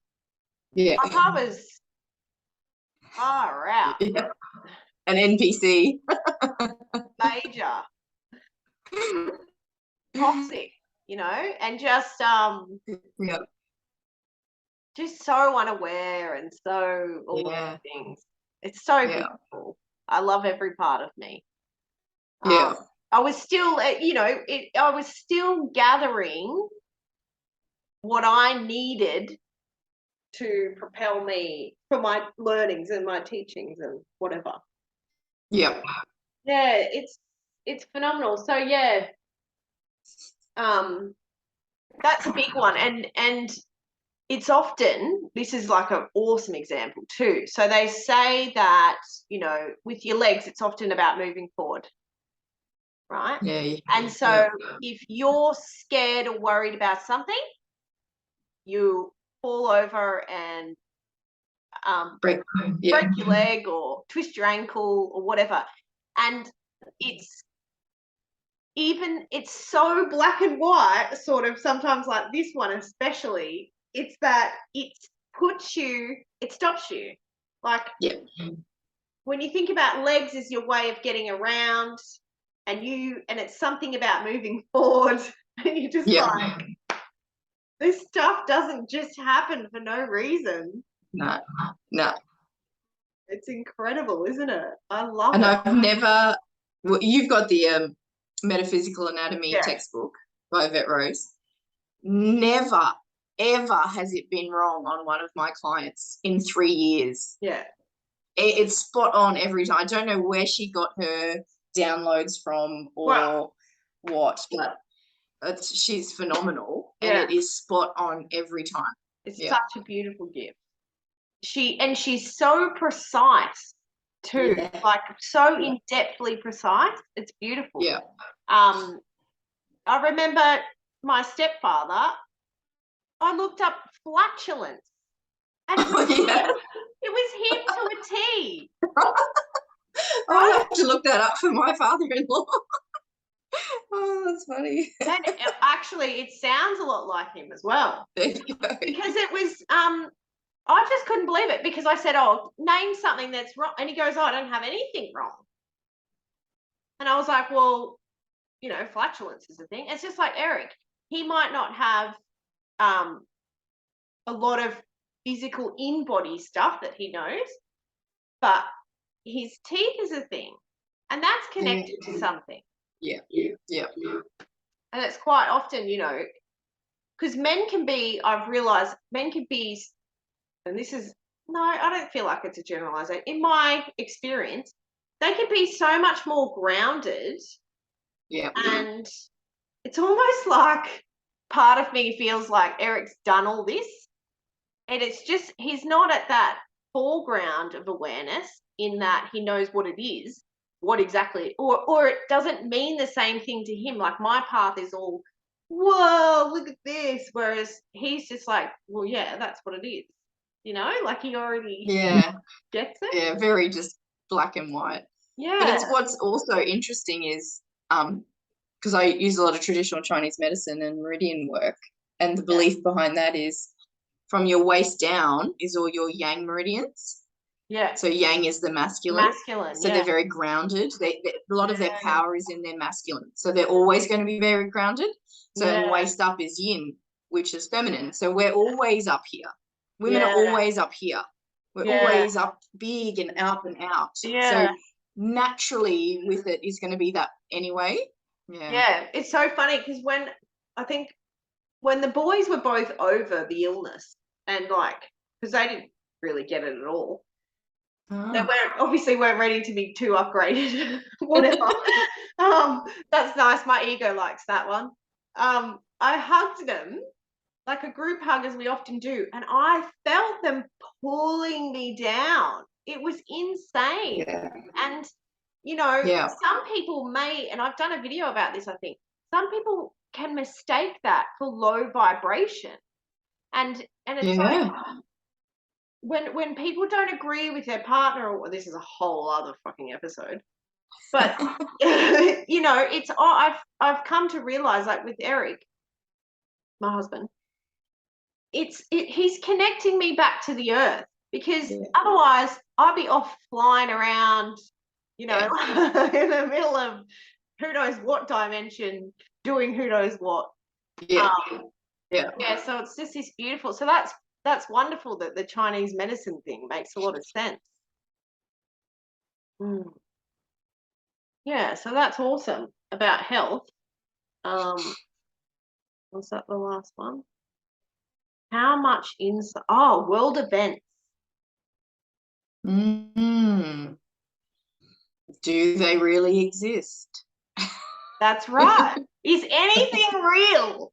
Like I was far out. An NPC. Major. Toxic, you know, and just just so unaware, and so all of the things. It's so beautiful. I love every part of me. I was still, you know, I was still gathering what I needed to propel me for my learnings and my teachings and whatever. Yeah, it's phenomenal. So that's a big one, and it's often, this is like an awesome example too. So they say that, you know, with your legs, it's often about moving forward, right? And so if you're scared or worried about something, you fall over and break your leg or twist your ankle or whatever. And it's so black and white, sort of, sometimes, like this one especially. It's that it stops you. Like, when you think about legs as your way of getting around, and it's something about moving forward, and you're just like, this stuff doesn't just happen for no reason. No. It's incredible, isn't it? I love it. And you've got the Metaphysical Anatomy textbook by Vet Rose. Never, ever has it been wrong on one of my clients in 3 years. It's spot on every time. I don't know where she got her downloads from or what, but she's phenomenal, and it is spot on every time. It's such a beautiful gift. She's so precise too, like so in-depthly precise. It's beautiful. I remember my stepfather, I looked up flatulence, and it was him to a T. I'll have to look that up for my father-in-law. Oh, that's funny. And actually, it sounds a lot like him as well. Because it was, I just couldn't believe it, because I said, oh, name something that's wrong. And he goes, oh, I don't have anything wrong. And I was like, well, you know, flatulence is a thing. It's just like Eric. He might not have a lot of physical in-body stuff that he knows, but his teeth is a thing, and that's connected to something. And it's quite often, you know, because I've realized men can be, and this is, no, I don't feel like it's a generalization. In my experience, they can be so much more grounded. And it's almost like part of me feels like Eric's done all this, and it's just, he's not at that foreground of awareness, in that he knows what it is, what exactly, or it doesn't mean the same thing to him. Like, my path is all, whoa, look at this, whereas he's just like, well, yeah, that's what it is, you know, like he already gets it. Very just black and white. But it's, what's also interesting is because I use a lot of traditional Chinese medicine and meridian work, and the belief behind that is, from your waist down is all your yang meridians. Yeah. So yang is the masculine. So they're very grounded. A lot of their power is in their masculine. So they're always going to be very grounded. So waist up is yin, which is feminine. So we're always up here. Women are always up here. We're always up big and out and out. So naturally with it is going to be that anyway. Yeah. It's so funny because when the boys were both over the illness and because they didn't really get it at all. They weren't ready to be too upgraded. Whatever. That's nice. My ego likes that one. I hugged them like a group hug as we often do, and I felt them pulling me down. It was insane. And some people may, and I've done a video about this, I think, some people can mistake that for low vibration. And it's like when people don't agree with their partner, or this is a whole other fucking episode, but it's I've come to realize, like with Eric, my husband, he's connecting me back to the earth, because otherwise I'd be off flying around, in the middle of who knows what dimension, doing who knows what. So it's just this beautiful. So that's wonderful that the Chinese medicine thing makes a lot of sense. Yeah, so that's awesome about health. Was that the last one? How much insight? Oh, world events. Do they really exist? That's right. Is anything real?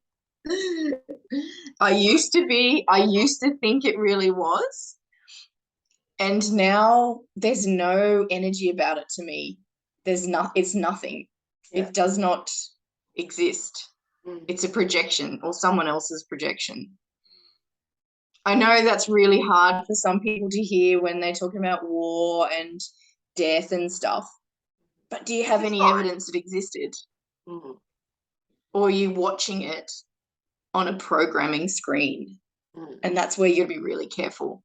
I used to think it really was. And now there's no energy about it to me. It's nothing. It does not exist. It's a projection, or someone else's projection. I know that's really hard for some people to hear when they're talking about war and death and stuff. But do you have any evidence it existed? Or are you watching it on a programming screen? And that's where you'll be really careful.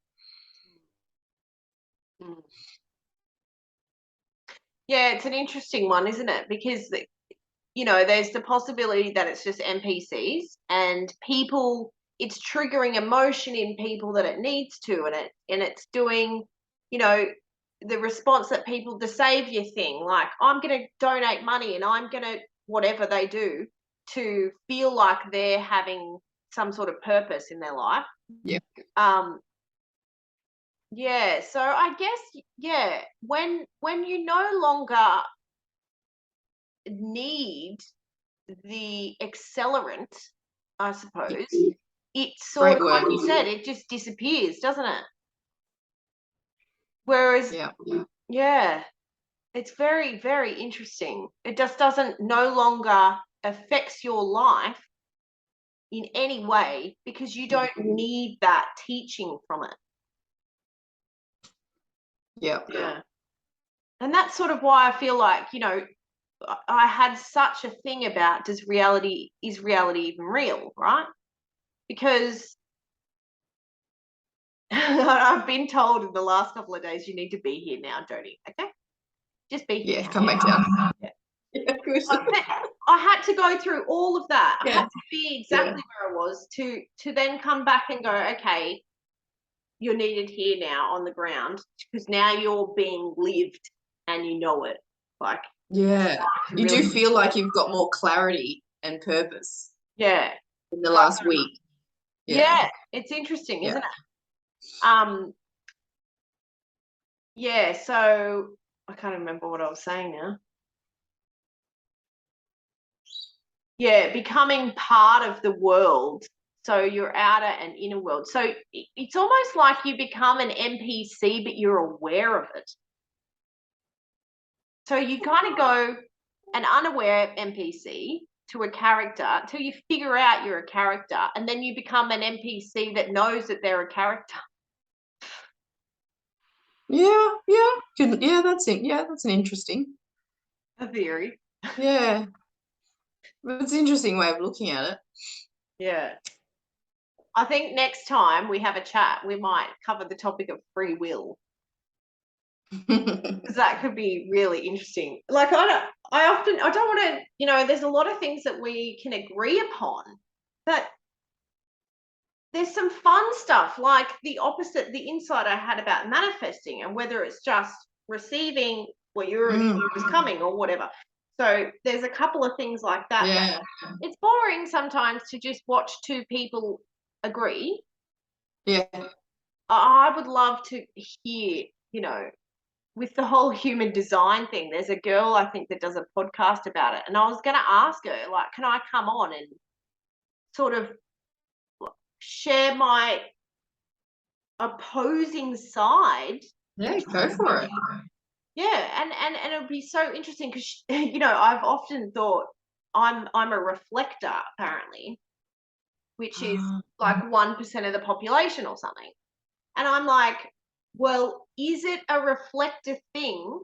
Yeah, it's an interesting one, isn't it? Because there's the possibility that it's just NPCs, and people, it's triggering emotion in people that it needs to, and it's doing, the response that people, the savior thing, like I'm going to donate money and I'm going to whatever they do to feel like they're having some sort of purpose in their life. So I guess, when you no longer need the accelerant, I suppose, it's sort of like you said, it just disappears, doesn't it? Whereas, it's very, very interesting. It just no longer affects your life in any way, because you don't need that teaching from it. And that's sort of why I feel like, I had such a thing about, is reality even real, right? Because I've been told in the last couple of days, you need to be here now, Jodie. Okay, just be here. Come back down. I had to go through all of that. I had to be exactly where I was to then come back and go, okay, you're needed here now on the ground, because now you're being lived and you know it. Like, you do feel like you've got more clarity and purpose. In the last week. It's interesting, isn't it? So I can't remember what I was saying now. Becoming part of the world. So your outer and inner world. So it's almost like you become an NPC, but you're aware of it. So you kind of go an unaware NPC to a character until you figure out you're a character, and then you become an NPC that knows that they're a character. That's it. That's an interesting theory. It's an interesting way of looking at it. I think next time we have a chat, we might cover the topic of free will. Because that could be really interesting. Like I don't want to, you know, there's a lot of things that we can agree upon, but there's some fun stuff, like the opposite, the insight I had about manifesting, and whether it's just receiving what you already knew was coming or whatever. So there's a couple of things like that. Yeah. It's boring sometimes to just watch two people agree. Yeah. I would love to hear, you know, with the whole human design thing, there's a girl I think that does a podcast about it. And I was going to ask her, like, can I come on and sort of share my opposing side? Yeah, go for it. Yeah, and it would be so interesting because, you know, I've often thought I'm a reflector, apparently, which is like 1% of the population or something. And I'm like, well, is it a reflective thing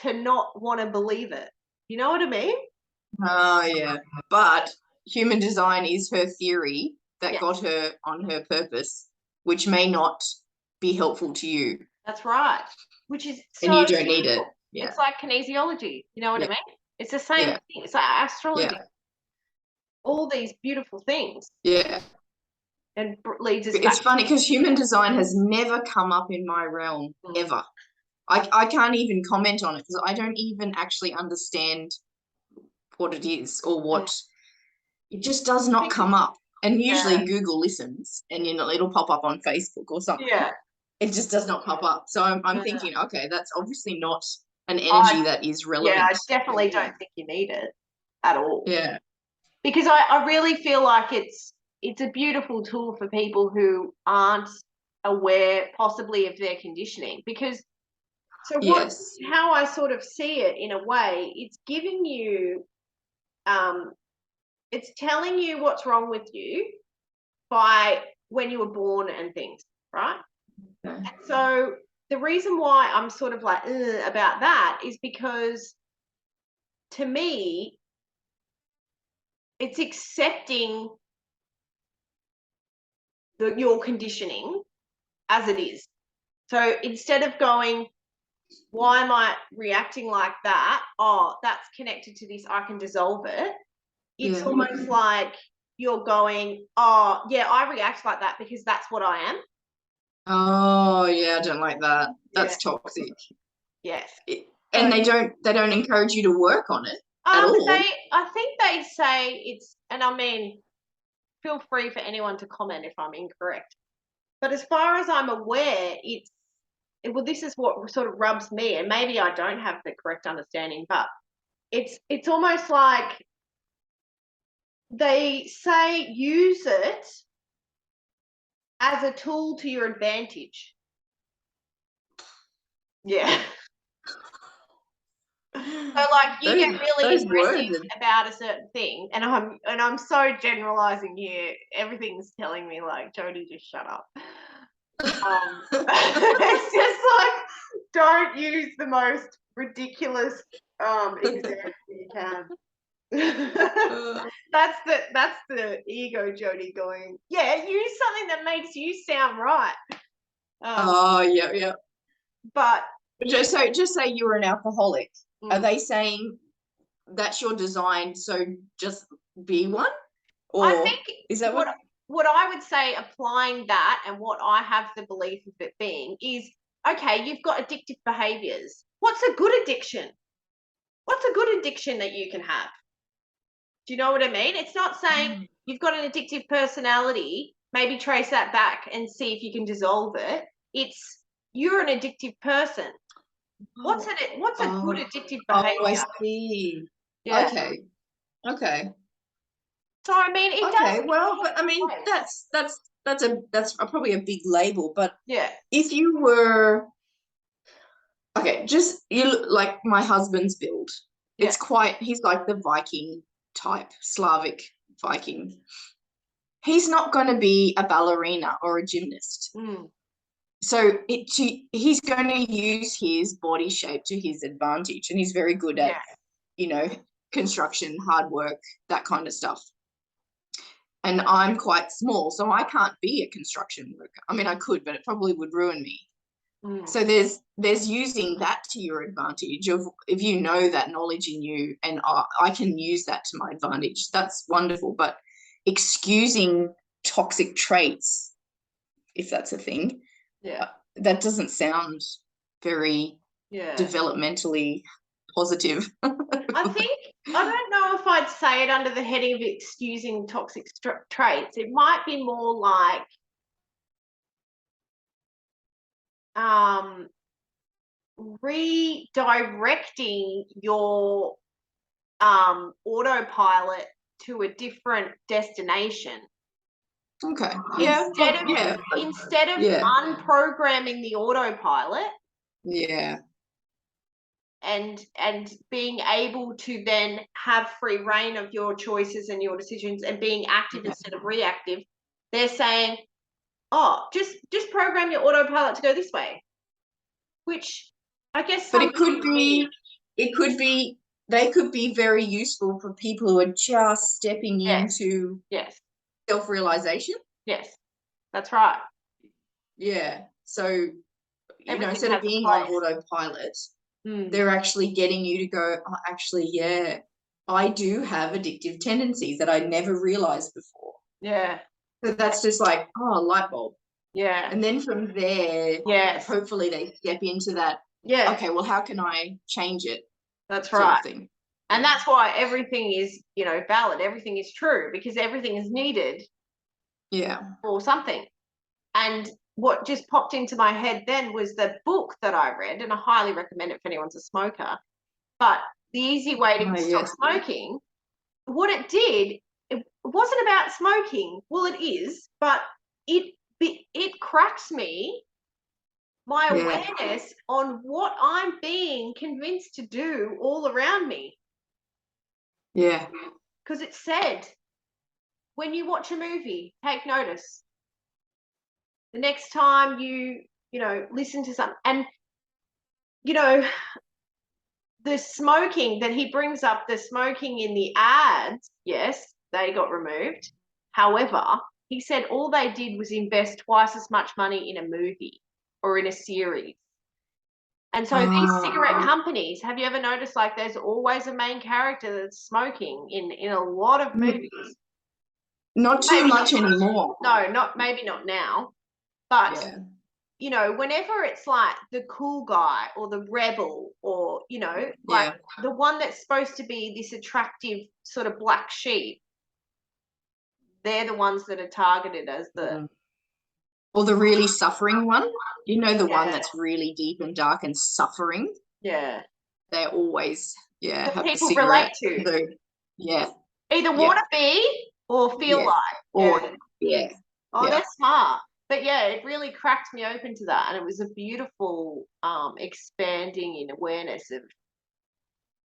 to not want to believe it? You know what I mean? Oh, yeah. But human design is her theory that got her on her purpose, which may not be helpful to you. That's right. Which is so and you don't need it. Yeah. It's like kinesiology. You know what I mean? It's the same thing. It's like astrology. All these beautiful things. Yeah. And leads us back. It's funny because human design has never come up in my realm, ever. I can't even comment on it because I don't even actually understand what it is or what it just does not come up. And usually Google listens and, you know, it'll pop up on Facebook or something. Yeah. It just does not pop up. So I'm thinking, okay, that's obviously not an energy that is relevant. Yeah, I definitely don't think you need it at all. Yeah. Because I really feel like it's a beautiful tool for people who aren't aware possibly of their conditioning. Because how I sort of see it in a way, it's giving you it's telling you what's wrong with you by when you were born and things, right? Okay. And so the reason why I'm sort of like about that is because to me, it's accepting your conditioning as it is. So instead of going, why am I reacting like that? Oh, that's connected to this. I can dissolve it. It's almost like you're going, oh, yeah, I react like that because that's what I am. Oh, yeah, I don't like that. That's toxic. Yes. And they don't encourage you to work on it at all. I think they say it's, and I mean, feel free for anyone to comment if I'm incorrect. But as far as I'm aware, this is what sort of rubs me, and maybe I don't have the correct understanding, but it's almost like they say use it as a tool to your advantage. Yeah. So like you get really aggressive about a certain thing, and I'm so generalizing here. Everything's telling me like, Jodie, just shut up. It's just like, don't use the most ridiculous example you can. That's the ego Jodie going, yeah, use something that makes you sound right. Yeah. But just say you were an alcoholic. Are they saying that's your design, so just be one? Or I think is that what I would say, applying that and what I have the belief of it being is, okay, you've got addictive behaviors. What's a good addiction? What's a good addiction that you can have? Do you know what I mean? It's not saying you've got an addictive personality, maybe trace that back and see if you can dissolve it. It's you're an addictive person. What's a good addictive behavior? Oh, I see. Yeah. Okay. So I mean, it does. Well, but I mean, that's probably a big label. But yeah, if you were just you look like my husband's build. It's he's like the Viking type, Slavic Viking. He's not going to be a ballerina or a gymnast. So he's going to use his body shape to his advantage, and he's very good at, you know, construction, hard work, that kind of stuff. And I'm quite small, so I can't be a construction worker. I mean, I could, but it probably would ruin me. So there's using that to your advantage of if you know that knowledge in you and I can use that to my advantage. That's wonderful. But excusing toxic traits, if that's a thing, that doesn't sound very developmentally positive. I don't know if I'd say it under the heading of excusing toxic traits. It might be more like redirecting your autopilot to a different destination. Okay. Instead of unprogramming the autopilot. Yeah. And being able to then have free reign of your choices and your decisions and being active instead of reactive, they're saying, oh, just program your autopilot to go this way. Which I guess they could be very useful for people who are just stepping into self-realization. Yes, that's right. Yeah. So instead of being on autopilot, they're actually getting you to go, oh, actually, I do have addictive tendencies that I never realized before. Yeah. So that's just like, light bulb. Yeah. And then from there, hopefully they step into that. Yeah. Okay, well, how can I change it? That's right. Sort of thing. And that's why everything is, valid. Everything is true because everything is needed. Yeah. For something. And what just popped into my head then was the book that I read, and I highly recommend it if anyone's a smoker. But The Easy Way to Stop Smoking, what it did, it wasn't about smoking. Well, it is, but it cracks me, my awareness on what I'm being convinced to do all around me. Yeah. Because it said, when you watch a movie, take notice. The next time you listen to something, and the smoking that he brings up, the smoking in the ads, yes, they got removed. However, he said all they did was invest twice as much money in a movie or in a series. And so these cigarette companies, have you ever noticed, like, there's always a main character that's smoking in a lot of movies? Not too much anymore. No, maybe not now. But, whenever it's like the cool guy or the rebel or, like the one that's supposed to be this attractive sort of black sheep, they're the ones that are targeted as the... Or the really suffering one. The one that's really deep and dark and suffering. Yeah. They're always, have people the cigarette. Relate to. Either want to be or feel like. Oh, that's smart. But it really cracked me open to that, and it was a beautiful expanding in awareness of,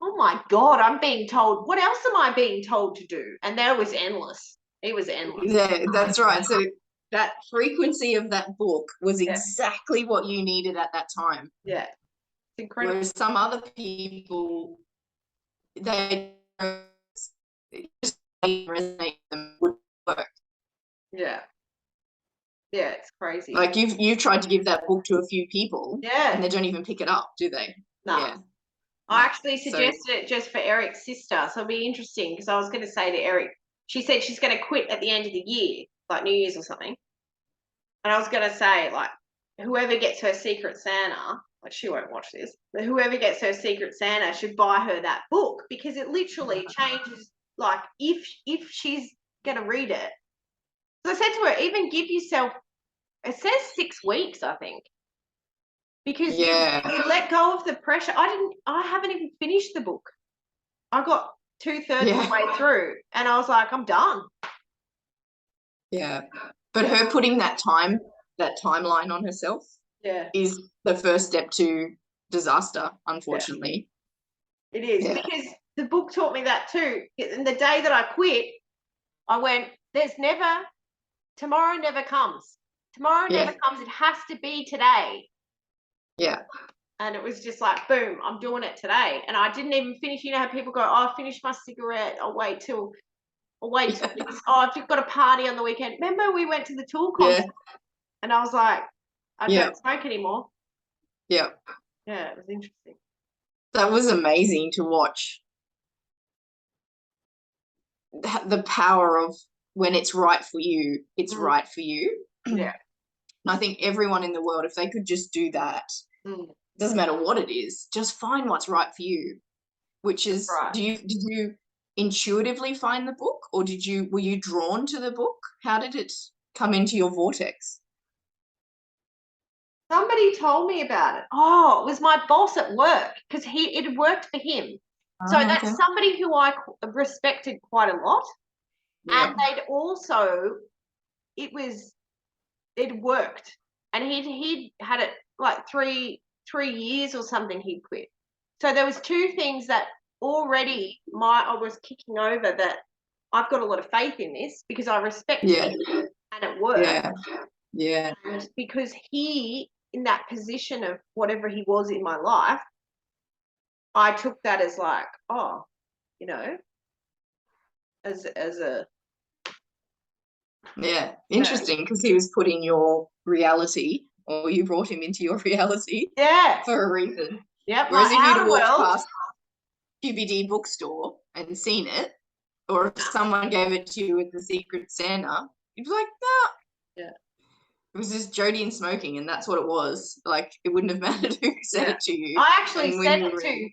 oh my God, I'm being told, what else am I being told to do? And that was endless. It was endless. Yeah, that's right. So that frequency of that book was exactly what you needed at that time. Yeah. It's incredible. Whereas some other people, they just resonate them would work. Yeah. Yeah, it's crazy. Like you've tried to give that book to a few people, and they don't even pick it up, do they? No. Yeah. I actually suggested it just for Eric's sister, so it'll be interesting because I was going to say to Eric, she said she's going to quit at the end of the year, like New Year's or something. And I was going to say, like, whoever gets her Secret Santa, like, she won't watch this, but whoever gets her Secret Santa should buy her that book because it literally changes, like, if she's going to read it. So I said to her, even give yourself, it says 6 weeks, I think. Because you let go of the pressure. I haven't even finished the book. I got 2/3 of the way through and I was like, I'm done. Yeah. But her putting that timeline on herself is the first step to disaster, unfortunately. Yeah. It is because the book taught me that too. And the day that I quit, I went, tomorrow never comes. Tomorrow never comes. It has to be today. Yeah. And it was just like, boom, I'm doing it today. And I didn't even finish. You know how people go, oh, I finished my cigarette. I'll wait till if you've got a party on the weekend. Remember we went to the Tool concert? And I was like, I don't smoke anymore. Yeah. Yeah, it was interesting. That was amazing to watch. The power of when it's right for you, it's right for you. Yeah. I think everyone in the world, if they could just do that, doesn't matter what it is, just find what's right for you. Which is, did you intuitively find the book, or were you drawn to the book? How did it come into your vortex? Somebody told me about it. Oh, it was my boss at work, because it worked for him. So that's somebody who I respected quite a lot. Yep. And they'd also, it worked. And he'd had it like three years or something he'd quit. So there was two things that already I was kicking over, that I've got a lot of faith in this because I respect him and it worked. Yeah. And because he, in that position of whatever he was in my life, I took that as like, oh, you know, as a interesting, because he was put in your reality, or you brought him into your reality for a reason. Yep. Whereas if you'd walked past QBD bookstore and seen it, or if someone gave it to you with the Secret Santa, you'd be like, nah. Yeah. It was just Jodie and smoking, and that's what it was. Like, it wouldn't have mattered who said it to you. I actually said it to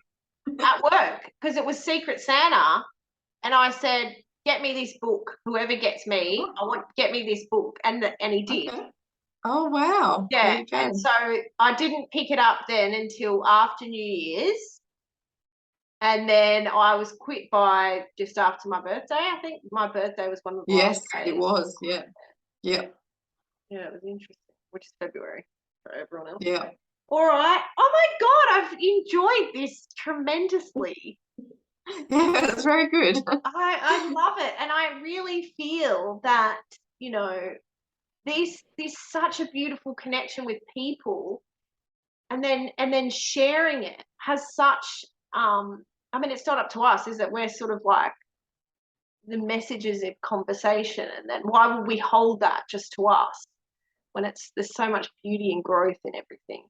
at work, because it was Secret Santa, and I said, get me this book. Whoever gets me, get me this book. And he did. Okay. Oh, wow. Yeah. And so I didn't pick it up then until after New Year's. And then I was quit by just after my birthday. I think my birthday was one of the last days. It was. Yeah. Yeah, it was interesting, which is February for everyone else. Yeah. All right. Oh, my God, I've enjoyed this tremendously. Yeah, that's very good. I love it. And I really feel that, you know, there's such a beautiful connection with people, and then sharing it has such, I mean, it's not up to us, is that we're sort of like the messages of conversation, and then why would we hold that just to us when there's so much beauty and growth in everything?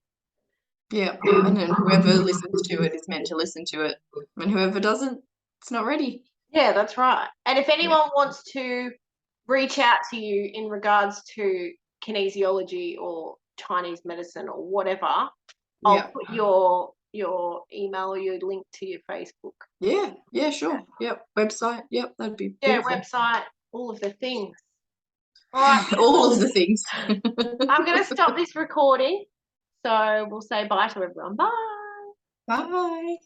Yeah, and then whoever listens to it is meant to listen to it, and whoever doesn't, it's not ready. Yeah, that's right. And if anyone wants to reach out to you in regards to kinesiology or Chinese medicine or whatever, I'll put your email or your link to your Facebook. Yeah, sure. Yep, website. Yep, that'd be beautiful. Website, all of the things. All right. All of the things. I'm going to stop this recording. So we'll say bye to everyone. Bye. Bye.